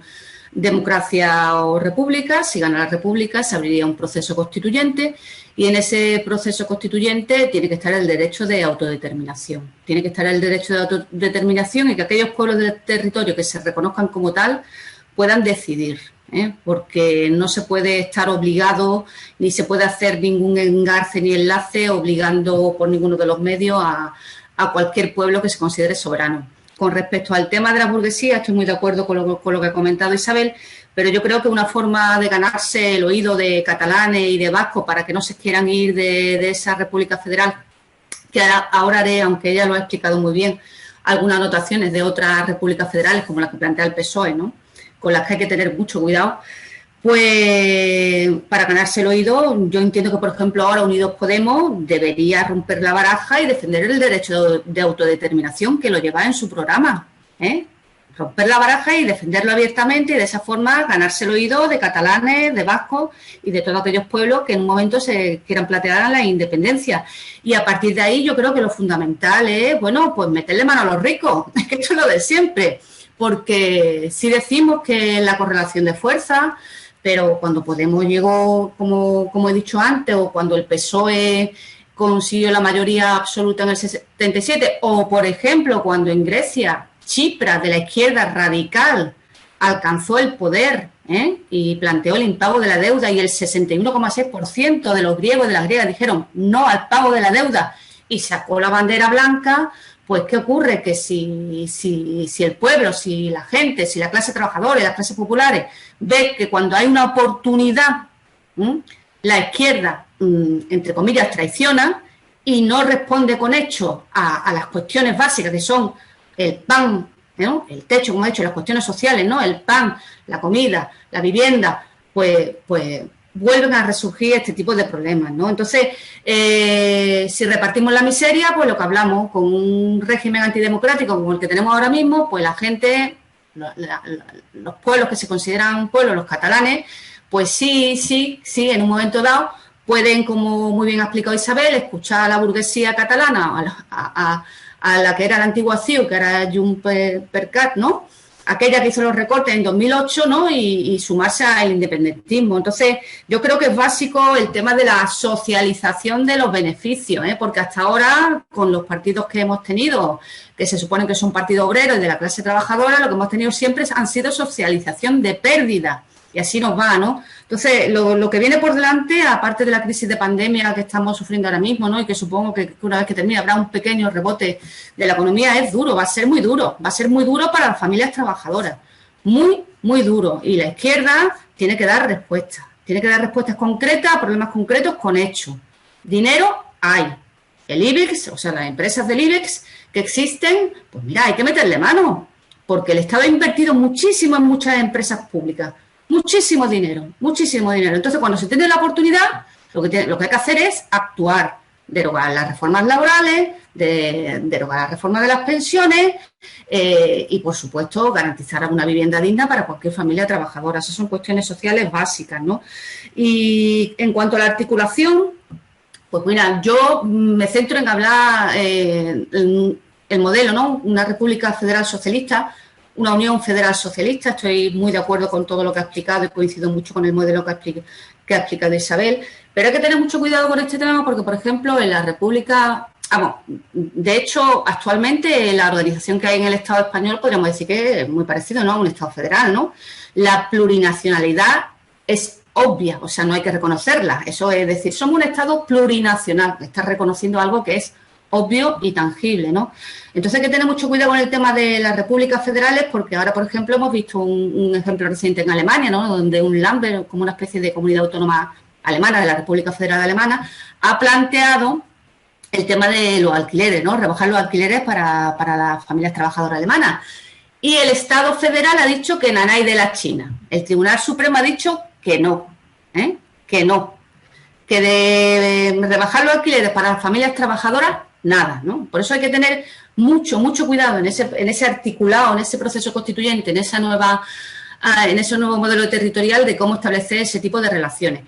democracia o república. Si gana la república, se abriría un proceso constituyente y en ese proceso constituyente tiene que estar el derecho de autodeterminación. Tiene que estar el derecho de autodeterminación y que aquellos pueblos del territorio que se reconozcan como tal puedan decidir, porque no se puede estar obligado ni se puede hacer ningún engarce ni enlace obligando por ninguno de los medios a cualquier pueblo que se considere soberano. Con respecto al tema de la burguesía, estoy muy de acuerdo con lo que ha comentado Isabel, pero yo creo que una forma de ganarse el oído de catalanes y de vascos para que no se quieran ir de esa República Federal, que ahora haré, aunque ella lo ha explicado muy bien, algunas anotaciones de otras repúblicas federales, como la que plantea el PSOE, ¿no?, con las que hay que tener mucho cuidado, pues para ganarse el oído, yo entiendo que, por ejemplo, ahora Unidos Podemos debería romper la baraja y defender el derecho de autodeterminación que lo lleva en su programa, romper la baraja y defenderlo abiertamente y de esa forma ganarse el oído de catalanes, de vascos y de todos aquellos pueblos que en un momento se quieran plantear la independencia. Y a partir de ahí yo creo que lo fundamental es, bueno, pues meterle mano a los ricos, es que esto es lo de siempre, porque si decimos que es la correlación de fuerzas, pero cuando Podemos llegó, como he dicho antes, o cuando el PSOE consiguió la mayoría absoluta en el 77, o, por ejemplo, cuando en Grecia Tsipras, de la izquierda radical, alcanzó el poder y planteó el impago de la deuda y el 61,6% de los griegos y de las griegas dijeron no al pago de la deuda y sacó la bandera blanca, pues ¿qué ocurre? Que si el pueblo, si la gente, si la clase trabajadora y las clases populares ve que cuando hay una oportunidad la izquierda, entre comillas, traiciona y no responde con hechos a las cuestiones básicas que son el pan, ¿no?, el techo, como he dicho, las cuestiones sociales, ¿no?, el pan, la comida, la vivienda, pues vuelven a resurgir este tipo de problemas, ¿no? Entonces, si repartimos la miseria, pues lo que hablamos, con un régimen antidemocrático como el que tenemos ahora mismo, pues la gente, los pueblos que se consideran pueblos, los catalanes, pues sí, en un momento dado pueden, como muy bien ha explicado Isabel, escuchar a la burguesía catalana, a la que era la antigua CiU, que era Junts per Cat, ¿no?, aquella que hizo los recortes en 2008, ¿no?, y sumarse al independentismo. Entonces, yo creo que es básico el tema de la socialización de los beneficios, porque hasta ahora, con los partidos que hemos tenido, que se supone que son partidos obreros y de la clase trabajadora, lo que hemos tenido siempre han sido socialización de pérdidas. y así nos va, ¿no? Entonces, lo que viene por delante, aparte de la crisis de pandemia que estamos sufriendo ahora mismo, ¿no? Y que supongo que una vez que termine habrá un pequeño rebote de la economía, es duro, va a ser muy duro para las familias trabajadoras, muy, muy duro. Y la izquierda tiene que dar respuestas concretas a problemas concretos con hechos. Dinero hay. El IBEX, o sea, las empresas del IBEX que existen, pues mira, hay que meterle mano, porque el Estado ha invertido muchísimo en muchas empresas públicas. Muchísimo dinero, muchísimo dinero. Entonces, cuando se tiene la oportunidad, lo que hay que hacer es actuar, derogar las reformas laborales, derogar la reforma de las pensiones y, por supuesto, garantizar una vivienda digna para cualquier familia trabajadora. Esas son cuestiones sociales básicas, ¿no? Y en cuanto a la articulación, pues mira, yo me centro en hablar el modelo, ¿no? Una república federal socialista, una unión federal socialista. Estoy muy de acuerdo con todo lo que ha explicado y coincido mucho con el modelo que ha explicado Isabel. Pero hay que tener mucho cuidado con este tema porque, por ejemplo, en la república, de hecho, actualmente la organización que hay en el Estado español podríamos decir que es muy parecido, ¿no?, a un Estado federal, ¿no? La plurinacionalidad es obvia, o sea, no hay que reconocerla. Eso es decir, somos un Estado plurinacional, está reconociendo algo que es obvio y tangible, ¿no? Entonces hay que tener mucho cuidado con el tema de las repúblicas federales porque ahora, por ejemplo, hemos visto un ejemplo reciente en Alemania, ¿no?, donde un Länder, como una especie de comunidad autónoma alemana de la República Federal Alemana, ha planteado el tema de los alquileres, ¿no?, rebajar los alquileres para las familias trabajadoras alemanas. Y el Estado federal ha dicho que nanay de la China. El Tribunal Supremo ha dicho que no, que no. Que de rebajar los alquileres para las familias trabajadoras, nada, ¿no? Por eso hay que tener mucho, mucho cuidado en ese articulado, en ese proceso constituyente, en ese nuevo modelo territorial de cómo establecer ese tipo de relaciones.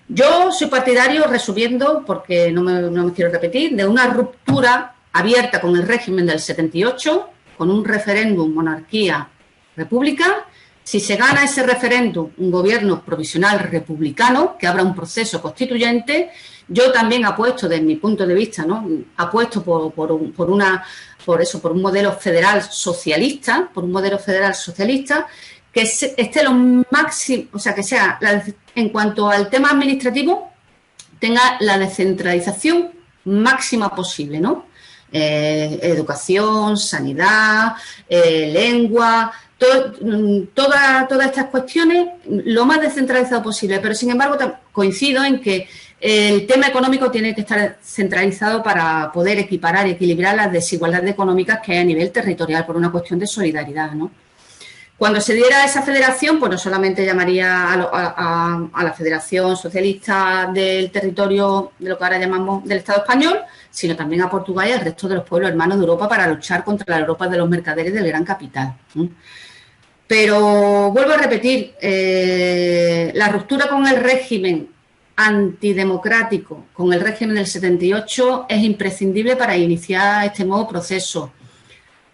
Yo soy partidario, resumiendo, porque no me quiero repetir, de una ruptura abierta con el régimen del 78, con un referéndum, monarquía, república. Si se gana ese referéndum, un gobierno provisional republicano que abra un proceso constituyente, yo también apuesto, desde mi punto de vista, ¿no?, apuesto por un modelo federal socialista, que esté lo máximo, o sea, que sea, en cuanto al tema administrativo, tenga la descentralización máxima posible, ¿no? Educación, sanidad, lengua, todas estas cuestiones lo más descentralizado posible, pero sin embargo coincido en que el tema económico tiene que estar centralizado para poder equiparar y equilibrar las desigualdades económicas que hay a nivel territorial por una cuestión de solidaridad, ¿no? Cuando se diera esa federación, pues no solamente llamaría a la Federación Socialista del territorio de lo que ahora llamamos del Estado español, sino también a Portugal y al resto de los pueblos hermanos de Europa para luchar contra la Europa de los mercaderes del gran capital. Pero vuelvo a repetir, la ruptura con el régimen antidemocrático, con el régimen del 78, es imprescindible para iniciar este nuevo proceso.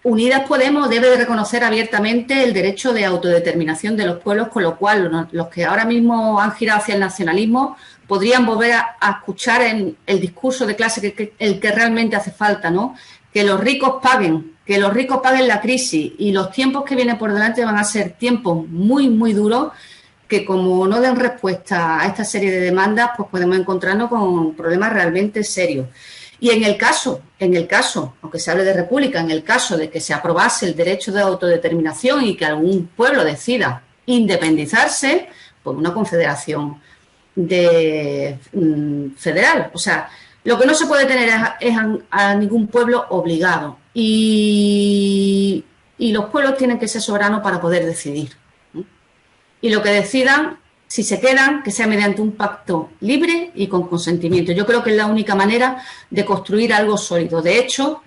Unidas Podemos debe de reconocer abiertamente el derecho de autodeterminación de los pueblos, con lo cual los que ahora mismo han girado hacia el nacionalismo podrían volver a escuchar en el discurso de clase el que realmente hace falta, ¿no? Que los ricos paguen la crisis, y los tiempos que vienen por delante van a ser tiempos muy, muy duros, que como no den respuesta a esta serie de demandas, pues podemos encontrarnos con problemas realmente serios. Y en el caso, aunque se hable de república, en el caso de que se aprobase el derecho de autodeterminación y que algún pueblo decida independizarse, pues una confederación federal. O sea, lo que no se puede tener es a ningún pueblo obligado. Y los pueblos tienen que ser soberanos para poder decidir. Y lo que decidan, si se quedan, que sea mediante un pacto libre y con consentimiento. Yo creo que es la única manera de construir algo sólido. De hecho,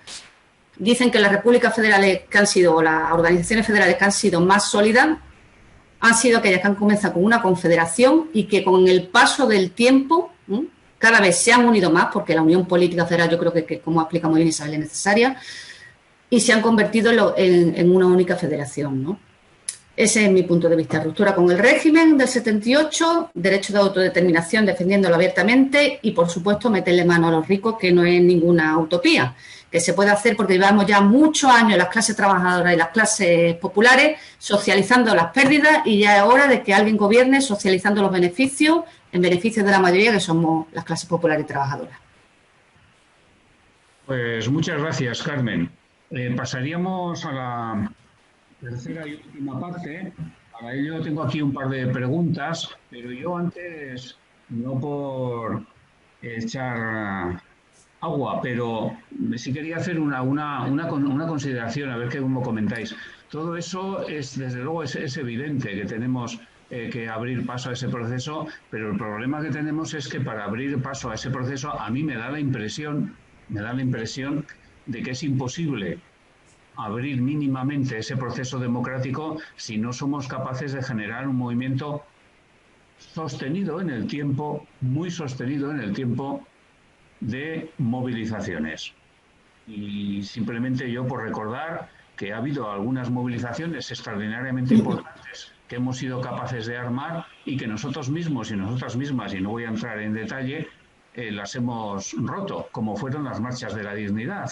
dicen que las repúblicas federales que han sido, o las organizaciones federales que han sido más sólidas, han sido aquellas que han comenzado con una confederación y que con el paso del tiempo cada vez se han unido más, porque la unión política federal yo creo que como ha explicado muy bien Isabel, es necesaria, y se han convertido en una única federación, ¿no? Ese es mi punto de vista. Ruptura con el régimen del 78, derecho de autodeterminación defendiéndolo abiertamente y, por supuesto, meterle mano a los ricos, que no es ninguna utopía, que se puede hacer porque llevamos ya muchos años las clases trabajadoras y las clases populares socializando las pérdidas y ya es hora de que alguien gobierne socializando los beneficios en beneficio de la mayoría que somos las clases populares y trabajadoras. Pues muchas gracias, Carmen. Pasaríamos a la tercera y última parte. Para ello tengo aquí un par de preguntas, pero yo antes, no por echar agua, pero sí quería hacer una consideración, a ver cómo comentáis. Todo eso es, desde luego, es evidente que tenemos que abrir paso a ese proceso, pero el problema que tenemos es que para abrir paso a ese proceso, a mí me da la impresión de que es imposible abrir mínimamente ese proceso democrático si no somos capaces de generar un movimiento sostenido en el tiempo, muy sostenido en el tiempo, de movilizaciones. Y simplemente yo por recordar que ha habido algunas movilizaciones extraordinariamente importantes que hemos sido capaces de armar y que nosotros mismos y nosotras mismas, y no voy a entrar en detalle, las hemos roto, como fueron las marchas de la dignidad.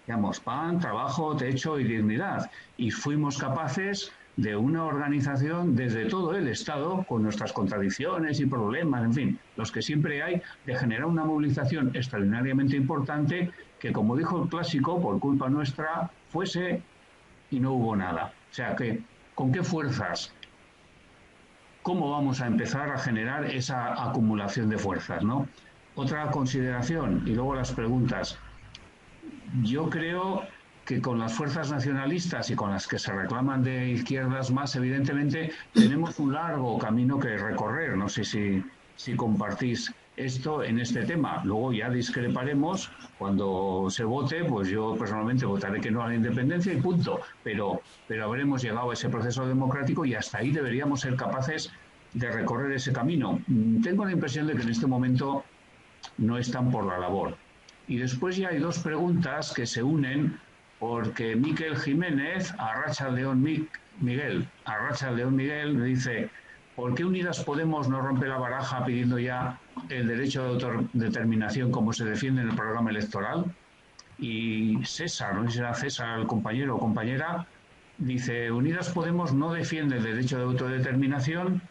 Digamos, pan, trabajo, techo y dignidad. Y fuimos capaces de una organización desde todo el Estado, con nuestras contradicciones y problemas, en fin, los que siempre hay, de generar una movilización extraordinariamente importante que, como dijo el clásico, por culpa nuestra, fuese y no hubo nada. O sea que, ¿con qué fuerzas? ¿Cómo vamos a empezar a generar esa acumulación de fuerzas, ¿no? Otra consideración, y luego las preguntas. Yo creo que con las fuerzas nacionalistas y con las que se reclaman de izquierdas más, evidentemente, tenemos un largo camino que recorrer. No sé si compartís esto en este tema. Luego ya discreparemos cuando se vote, pues yo personalmente votaré que no a la independencia y punto. Pero habremos llegado a ese proceso democrático y hasta ahí deberíamos ser capaces de recorrer ese camino. Tengo la impresión de que en este momento no están por la labor. Y después ya hay dos preguntas que se unen porque Miquel Jiménez, Arratsaldeon Miguel, me dice: ¿por qué Unidas Podemos no rompe la baraja pidiendo ya el derecho de autodeterminación como se defiende en el programa electoral? Y César, no sé si será César el compañero o compañera, dice: Unidas Podemos no defiende el derecho de autodeterminación,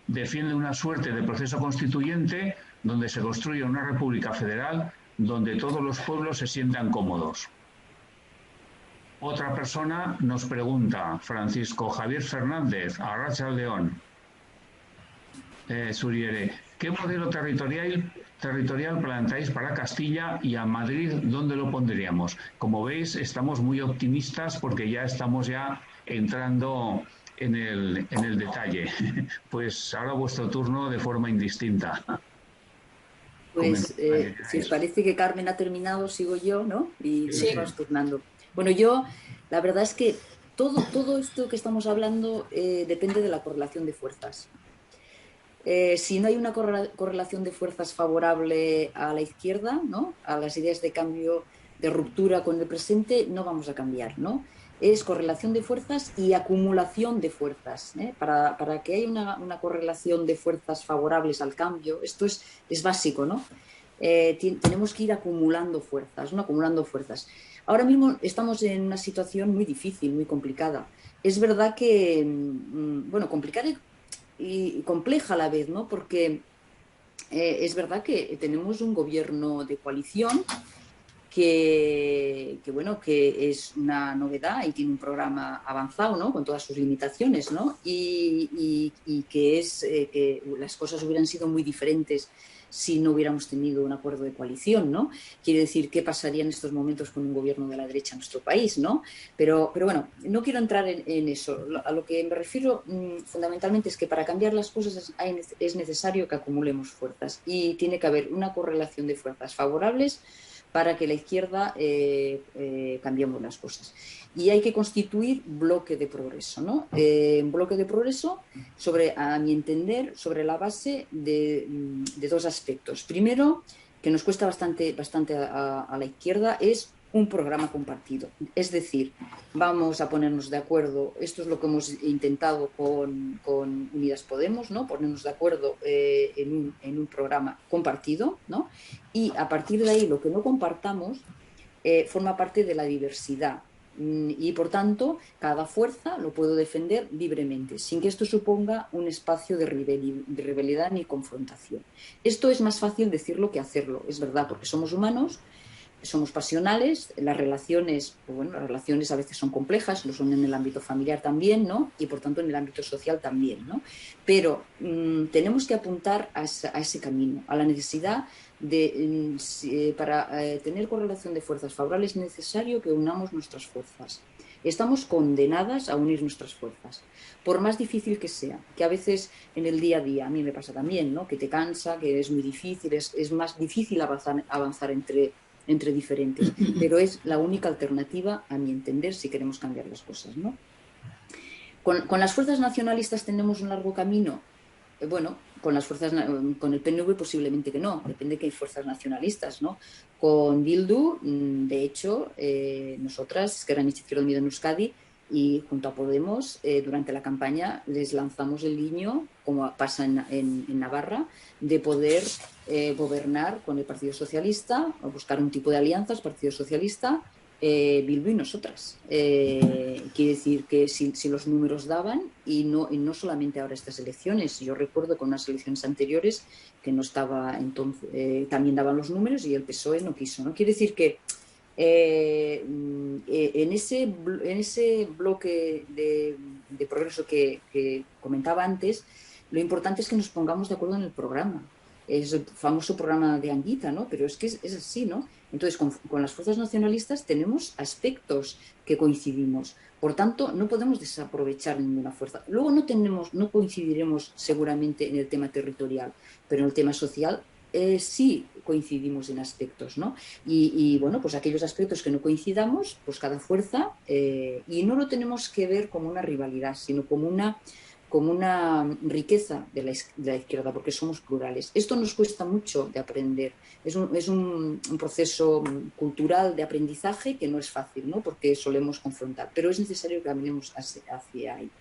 defiende una suerte de proceso constituyente donde se construye una república federal donde todos los pueblos se sientan cómodos. Otra persona nos pregunta, Francisco Javier Fernández, Arratsaldeon, Suriere, ¿qué modelo territorial planteáis para Castilla y a Madrid dónde lo pondríamos? Como veis, estamos muy optimistas porque ya estamos entrando en el detalle. Pues ahora vuestro turno de forma indistinta. Pues si os parece que Carmen ha terminado, sigo yo, ¿no? Y Sí. nos vamos turnando. Bueno, yo, la verdad es que todo esto que estamos hablando depende de la correlación de fuerzas. Si no hay una correlación de fuerzas favorable a la izquierda, ¿no? A las ideas de cambio, de ruptura con el presente, no vamos a cambiar, ¿no? Es correlación de fuerzas y acumulación de fuerzas. Para que haya una correlación de fuerzas favorables al cambio, esto es básico, ¿no? Tenemos que ir acumulando fuerzas, ¿no? Acumulando fuerzas. Ahora mismo estamos en una situación muy difícil, muy complicada. Es verdad que, bueno, complicada y compleja a la vez, ¿no? Porque es verdad que tenemos un gobierno de coalición que es una novedad y tiene un programa avanzado, ¿no? Con todas sus limitaciones, ¿no? Y que las cosas hubieran sido muy diferentes si no hubiéramos tenido un acuerdo de coalición, ¿no? Quiere decir, ¿qué pasaría en estos momentos con un gobierno de la derecha en nuestro país, ¿no? Pero bueno, no quiero entrar en eso. A lo que me refiero fundamentalmente es que para cambiar las cosas es necesario que acumulemos fuerzas y tiene que haber una correlación de fuerzas favorables para que la izquierda cambiemos las cosas. Y hay que constituir bloque de progreso, ¿no? Un bloque de progreso, a mi entender, sobre la base de dos aspectos. Primero, que nos cuesta bastante a la izquierda, es un programa compartido. Es decir, vamos a ponernos de acuerdo, esto es lo que hemos intentado con Unidas Podemos, ¿no? Ponernos de acuerdo en un programa compartido, ¿no? Y a partir de ahí lo que no compartamos forma parte de la diversidad. Y por tanto, cada fuerza lo puedo defender libremente, sin que esto suponga un espacio de rivalidad ni confrontación. Esto es más fácil decirlo que hacerlo, es verdad, porque somos humanos, somos pasionales, las relaciones, pues bueno, las relaciones a veces son complejas, lo son en el ámbito familiar también, ¿no? Y por tanto en el ámbito social también, ¿no? Pero tenemos que apuntar a ese camino, a la necesidad de, para tener correlación de fuerzas favorables es necesario que unamos nuestras fuerzas. Estamos condenadas a unir nuestras fuerzas, por más difícil que sea, que a veces en el día a día, a mí me pasa también, ¿no? Que te cansa, que es muy difícil, es más difícil avanzar entre diferentes, pero es la única alternativa, a mi entender, si queremos cambiar las cosas, ¿no? Con las fuerzas nacionalistas tenemos un largo camino. Bueno, con el PNV posiblemente que no, depende de que hay fuerzas nacionalistas, ¿no? Con Bildu, de hecho, nosotras, Ezker Anitza Izquierda Unida en Euskadi, y junto a Podemos, durante la campaña les lanzamos el guiño, como pasa en Navarra, de poder gobernar con el Partido Socialista, o buscar un tipo de alianzas, Partido Socialista, Bildu y nosotras. Quiere decir que si los números daban, y no solamente ahora estas elecciones, yo recuerdo con unas elecciones anteriores que no estaba entonces, también daban los números y el PSOE no quiso, ¿no? Quiere decir que en ese bloque de progreso que comentaba antes, lo importante es que nos pongamos de acuerdo en el programa. Es el famoso programa de Anguita, ¿no? Pero es que es así, ¿no? Entonces, con las fuerzas nacionalistas tenemos aspectos que coincidimos. Por tanto, no podemos desaprovechar ninguna fuerza. Luego no coincidiremos seguramente en el tema territorial, pero en el tema social sí coincidimos en aspectos, ¿no? Y bueno, pues aquellos aspectos que no coincidamos, pues cada fuerza, y no lo tenemos que ver como una rivalidad, sino como una riqueza de la izquierda, porque somos plurales. Esto nos cuesta mucho de aprender. Es un proceso cultural de aprendizaje que no es fácil, ¿no? Porque solemos confrontar, pero es necesario que caminemos hacia ahí.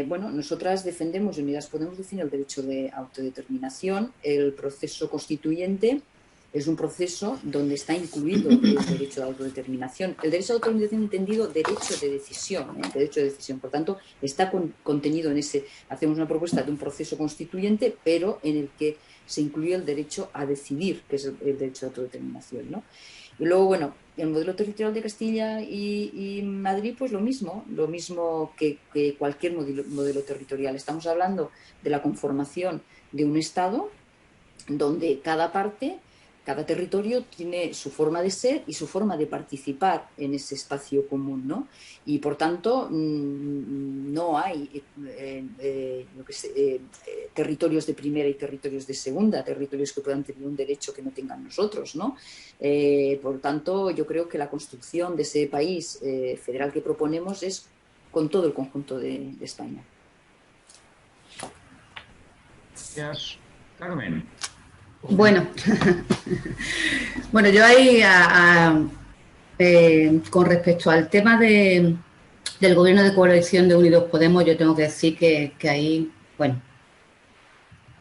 Bueno, nosotras defendemos, en Unidas Podemos defender el derecho de autodeterminación. El proceso constituyente es un proceso donde está incluido el derecho de autodeterminación. El derecho de autodeterminación entendido derecho de decisión, derecho de decisión. Por tanto, está contenido en ese. Hacemos una propuesta de un proceso constituyente, pero en el que se incluye el derecho a decidir, que es el derecho de autodeterminación, ¿no? Y luego, bueno, el modelo territorial de Castilla y Madrid, pues lo mismo que cualquier modelo territorial. Estamos hablando de la conformación de un Estado donde cada territorio tiene su forma de ser y su forma de participar en ese espacio común, ¿no? Y por tanto no hay territorios de primera y territorios de segunda, territorios que puedan tener un derecho que no tengan nosotros, ¿no? Por tanto, yo creo que la construcción de ese país federal que proponemos es con todo el conjunto de España. Gracias. Carmen. Bueno, yo ahí, con respecto al tema del gobierno de coalición de Unidos Podemos, yo tengo que decir que ahí, bueno,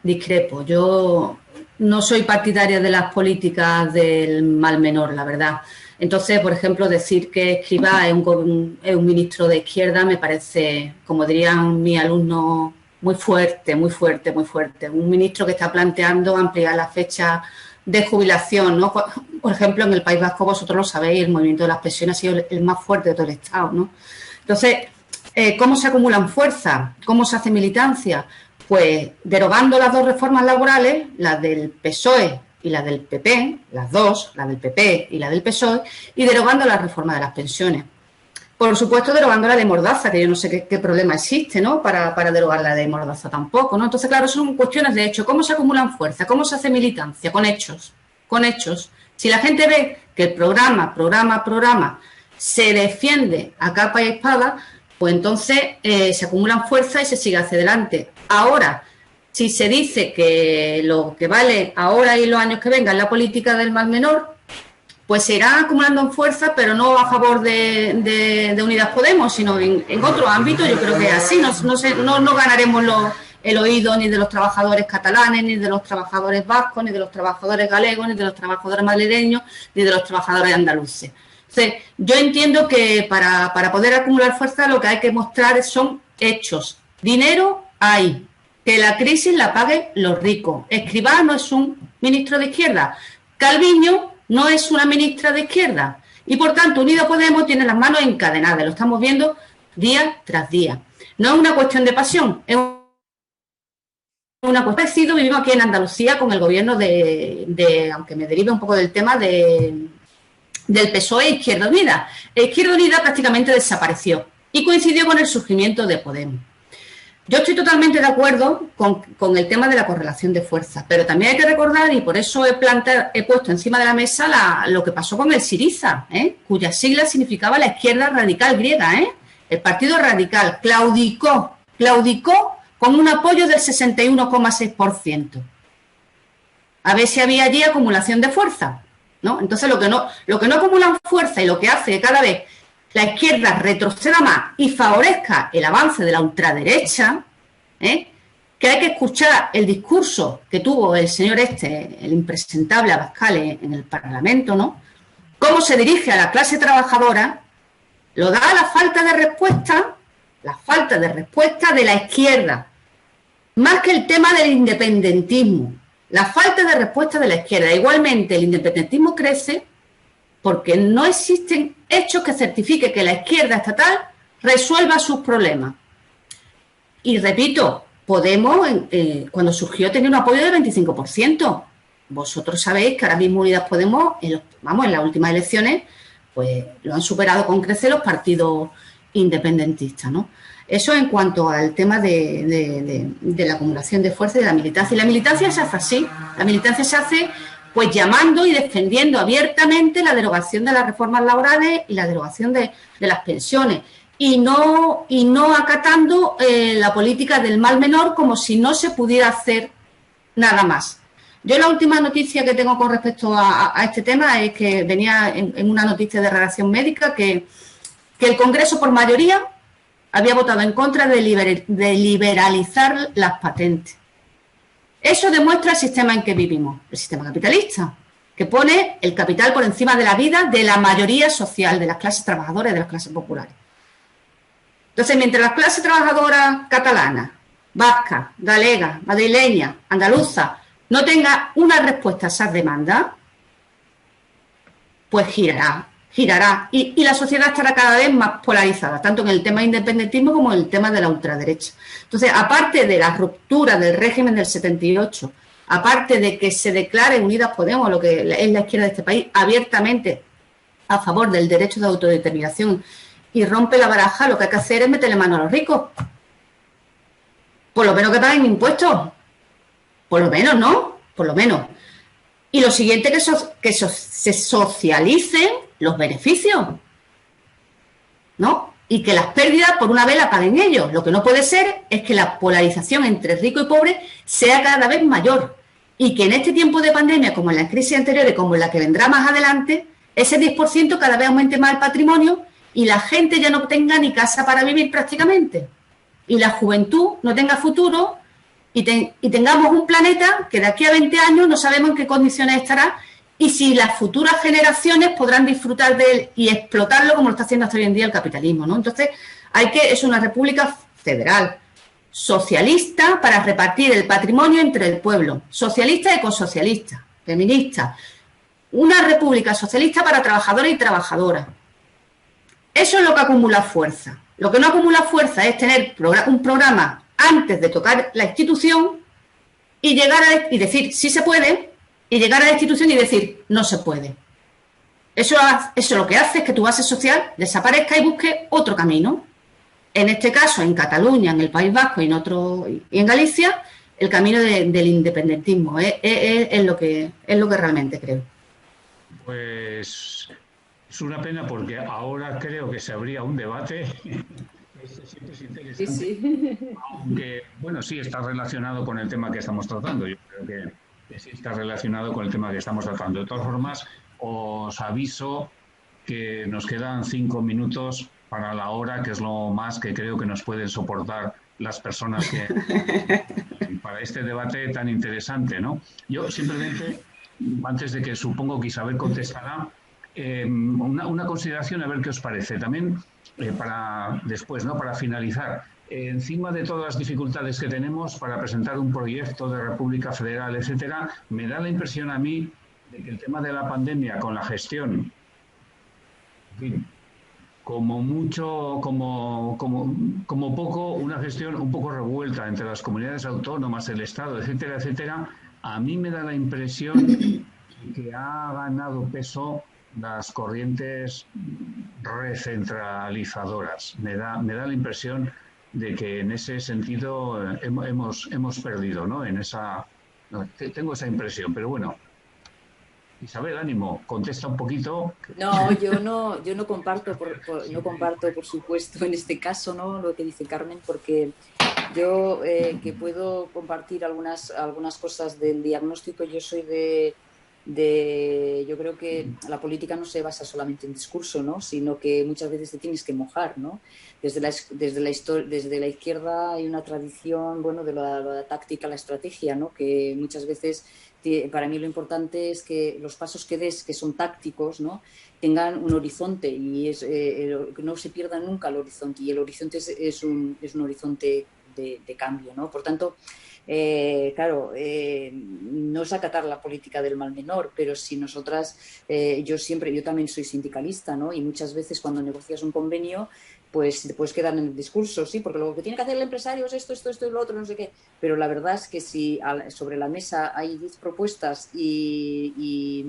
discrepo. Yo no soy partidaria de las políticas del mal menor, la verdad. Entonces, por ejemplo, decir que Escrivá es un ministro de izquierda me parece, como dirían mis alumnos, muy fuerte, muy fuerte, muy fuerte. Un ministro que está planteando ampliar la fecha de jubilación, ¿no? Por ejemplo, en el País Vasco, vosotros lo sabéis, el movimiento de las pensiones ha sido el más fuerte de todo el Estado, ¿no? Entonces, ¿cómo se acumulan fuerzas? ¿Cómo se hace militancia? Pues derogando las dos reformas laborales, las del PSOE y la del PP, las dos, la del PP y la del PSOE, y derogando la reforma de las pensiones. Por supuesto, derogando la de Mordaza, que yo no sé qué problema existe, ¿no? Para derogar la de Mordaza tampoco, ¿no? Entonces, claro, son cuestiones de hecho. ¿Cómo se acumulan fuerzas? ¿Cómo se hace militancia? Con hechos. Con hechos. Si la gente ve que el programa se defiende a capa y espada, pues entonces se acumulan fuerzas y se sigue hacia adelante. Ahora, si se dice que lo que vale ahora y los años que vengan es la política del mal menor, pues se irán acumulando en fuerza, pero no a favor de Unidas Podemos, sino en otro ámbito. Yo creo que es así, no ganaremos el oído ni de los trabajadores catalanes, ni de los trabajadores vascos, ni de los trabajadores galegos, ni de los trabajadores madrileños, ni de los trabajadores andaluces. Entonces, yo entiendo que para poder acumular fuerza lo que hay que mostrar son hechos. Dinero hay, que la crisis la paguen los ricos. Escrivá no es un ministro de izquierda, Calviño no es una ministra de izquierda y, por tanto, Unidos Podemos tiene las manos encadenadas. Lo estamos viendo día tras día. No es una cuestión de pasión, es una cuestión parecido. Vivimos aquí en Andalucía con el gobierno aunque me derive un poco del tema del PSOE e Izquierda Unida. Izquierda Unida prácticamente desapareció y coincidió con el surgimiento de Podemos. Yo estoy totalmente de acuerdo con el tema de la correlación de fuerzas, pero también hay que recordar, y por eso he puesto encima de la mesa lo que pasó con el Syriza, cuya sigla significaba la izquierda radical griega. El Partido Radical claudicó con un apoyo del 61,6%. A ver si había allí acumulación de fuerza, ¿no? Entonces, lo que no acumulan fuerza y lo que hace que cada vez la izquierda retroceda más y favorezca el avance de la ultraderecha, que hay que escuchar el discurso que tuvo el señor el impresentable Abascal en el Parlamento, ¿no? Cómo se dirige a la clase trabajadora, lo da la falta de respuesta de la izquierda, más que el tema del independentismo, la falta de respuesta de la izquierda. Igualmente, el independentismo crece porque no existen hechos que certifiquen que la izquierda estatal resuelva sus problemas. Y repito, Podemos, cuando surgió, tenía un apoyo del 25%. Vosotros sabéis que ahora mismo Unidas Podemos, en las últimas elecciones, pues lo han superado con creces los partidos independentistas, ¿no? Eso en cuanto al tema de la acumulación de fuerza y de la militancia. Y la militancia se hace así. La militancia se hace pues llamando y defendiendo abiertamente la derogación de las reformas laborales y la derogación de las pensiones y no acatando la política del mal menor como si no se pudiera hacer nada más. Yo la última noticia que tengo con respecto a este tema es que venía en una noticia de Redacción Médica que el Congreso por mayoría había votado en contra de liberalizar las patentes. Eso demuestra el sistema en que vivimos, el sistema capitalista, que pone el capital por encima de la vida de la mayoría social, de las clases trabajadoras y de las clases populares. Entonces, mientras las clases trabajadoras catalanas, vascas, galegas, madrileñas, andaluzas, no tengan una respuesta a esas demandas, pues girará. Y la sociedad estará cada vez más polarizada, tanto en el tema del independentismo como en el tema de la ultraderecha. Entonces, aparte de la ruptura del régimen del 78, aparte de que se declare Unidas Podemos, lo que es la izquierda de este país, abiertamente a favor del derecho de autodeterminación y rompe la baraja, lo que hay que hacer es meterle mano a los ricos. Por lo menos que paguen impuestos. Por lo menos, ¿no? Por lo menos. Y lo siguiente, que se socialicen los beneficios, ¿no? Y que las pérdidas, por una vez, las paguen ellos. Lo que no puede ser es que la polarización entre rico y pobre sea cada vez mayor. Y que en este tiempo de pandemia, como en la crisis anterior y como en la que vendrá más adelante, ese 10% cada vez aumente más el patrimonio y la gente ya no tenga ni casa para vivir prácticamente. Y la juventud no tenga futuro y tengamos un planeta que de aquí a 20 años no sabemos en qué condiciones estará y si las futuras generaciones podrán disfrutar de él y explotarlo como lo está haciendo hasta hoy en día el capitalismo, ¿no? Entonces, es una república federal, socialista para repartir el patrimonio entre el pueblo, socialista, ecosocialista, feminista, una república socialista para trabajadores y trabajadoras. Eso es lo que acumula fuerza. Lo que no acumula fuerza es tener un programa antes de tocar la institución y llegar y decir sí se puede y llegar a la institución y decir no se puede. Eso lo que hace es que tu base social desaparezca y busque otro camino. En este caso, en Cataluña, en el País Vasco y en Galicia, el camino del independentismo. Es lo que realmente creo. Pues es una pena porque ahora creo que se abría un debate. Siempre es interesante. Sí. Aunque, bueno, sí está relacionado con el tema que estamos tratando. Yo creo que sí está relacionado con el tema que estamos tratando. De todas formas, os aviso que nos quedan 5 minutos para la hora, que es lo más que creo que nos pueden soportar las personas que para este debate tan interesante, ¿no? Yo simplemente, antes de que supongo que Isabel contestará, una consideración, a ver qué os parece. También para después, ¿no? Para finalizar, encima de todas las dificultades que tenemos para presentar un proyecto de República Federal, etcétera, me da la impresión a mí de que el tema de la pandemia con la gestión, en fin, como mucho, como poco, una gestión un poco revuelta entre las comunidades autónomas, el Estado, etcétera, etcétera, a mí me da la impresión que ha ganado peso las corrientes recentralizadoras. Me da la impresión de que en ese sentido hemos perdido, ¿no? Tengo esa impresión, pero bueno. Isabel, ánimo, contesta un poquito. No, yo no comparto, no comparto, por supuesto, en este caso, ¿no? Lo que dice Carmen, porque yo que puedo compartir algunas cosas del diagnóstico. Yo soy yo creo que la política no se basa solamente en discurso, ¿no? Sino que muchas veces te tienes que mojar, ¿no? Desde la izquierda hay una tradición, bueno, de la táctica, la estrategia, ¿no? Que muchas veces, para mí lo importante es que los pasos que des, que son tácticos, ¿no? Tengan un horizonte y que no se pierda nunca el horizonte, y el horizonte es un horizonte de cambio, ¿no? Por tanto, claro, no es acatar la política del mal menor, pero si nosotras, yo también soy sindicalista, ¿no? Y muchas veces cuando negocias un convenio, pues te puedes quedar en el discurso, sí, porque lo que tiene que hacer el empresario es esto y lo otro, no sé qué. Pero la verdad es que si sobre la mesa hay 10 propuestas y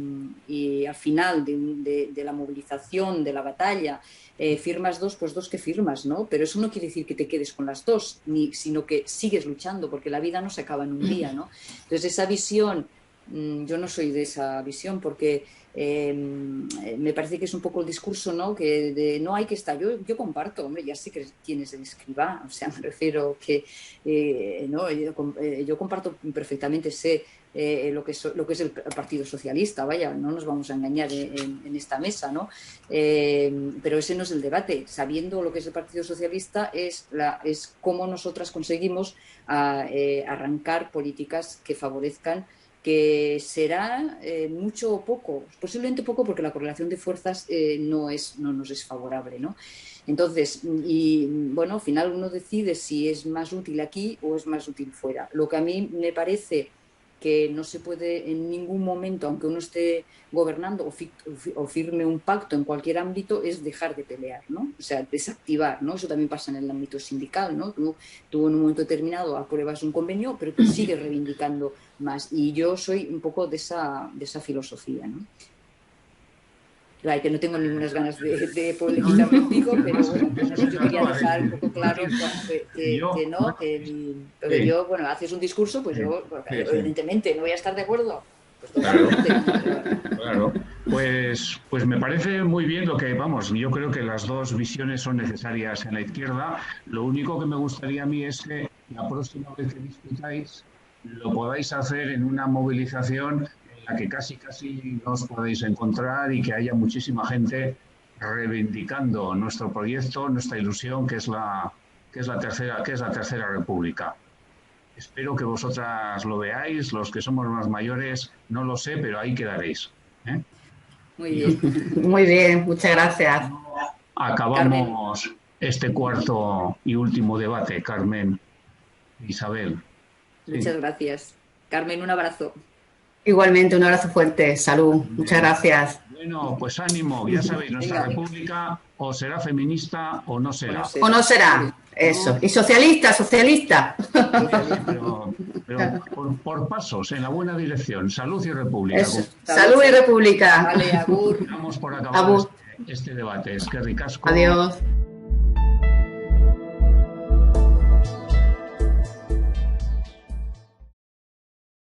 al final de la movilización, de la batalla, firmas 2, pues 2 que firmas, ¿no? Pero eso no quiere decir que te quedes con las 2, sino que sigues luchando, porque la vida no se acaba en un día, ¿no? Entonces esa visión, yo no soy de esa visión, porque me parece que es un poco el discurso, ¿no? Que no hay que estar. Yo comparto, hombre, ya sé quién es el Escrivá, o sea, me refiero que no, yo comparto perfectamente, sé lo que es el Partido Socialista, vaya, no nos vamos a engañar en esta mesa, ¿no? Pero ese no es el debate. Sabiendo lo que es el Partido Socialista, es cómo nosotras conseguimos arrancar políticas que favorezcan, que será mucho o poco, posiblemente poco, porque la correlación de fuerzas no nos es favorable, ¿no? Entonces, y bueno, al final uno decide si es más útil aquí o es más útil fuera. Lo que a mí me parece que no se puede en ningún momento, aunque uno esté gobernando o firme un pacto en cualquier ámbito, es dejar de pelear, ¿no? O sea, desactivar, ¿no? Eso también pasa en el ámbito sindical, ¿no? Tú en un momento determinado apruebas un convenio, pero tú sigues reivindicando más. Y yo soy un poco de esa filosofía, ¿no? Claro, que no tengo ninguna ganas de polemizar contigo, pero bueno, yo quería dejar un poco claro que yo, bueno, haces un discurso, pues yo, evidentemente, no voy a estar de acuerdo. Pues claro. Pues me parece muy bien lo que, vamos, yo creo que las dos visiones son necesarias en la izquierda. Lo único que me gustaría a mí es que la próxima vez que discutáis lo podáis hacer en una movilización en la que casi no os podéis encontrar y que haya muchísima gente reivindicando nuestro proyecto, nuestra ilusión, que es la tercera República. Espero que vosotras lo veáis, los que somos más mayores, no lo sé, pero ahí quedaréis. Muy bien. Muy bien, muchas gracias. Acabamos este cuarto y último debate, Carmen, Isabel. Muchas gracias. Carmen, un abrazo. Igualmente, un abrazo fuerte. Salud. Muchas gracias. Bueno, pues ánimo. Ya sabéis, nuestra república o será feminista o no será. O no será. Eso. Y socialista. Pero por pasos, en la buena dirección. Salud y república. Eso. Salud y república. Vale, agur. Vamos por acabar este debate. Es que ricasco. Adiós.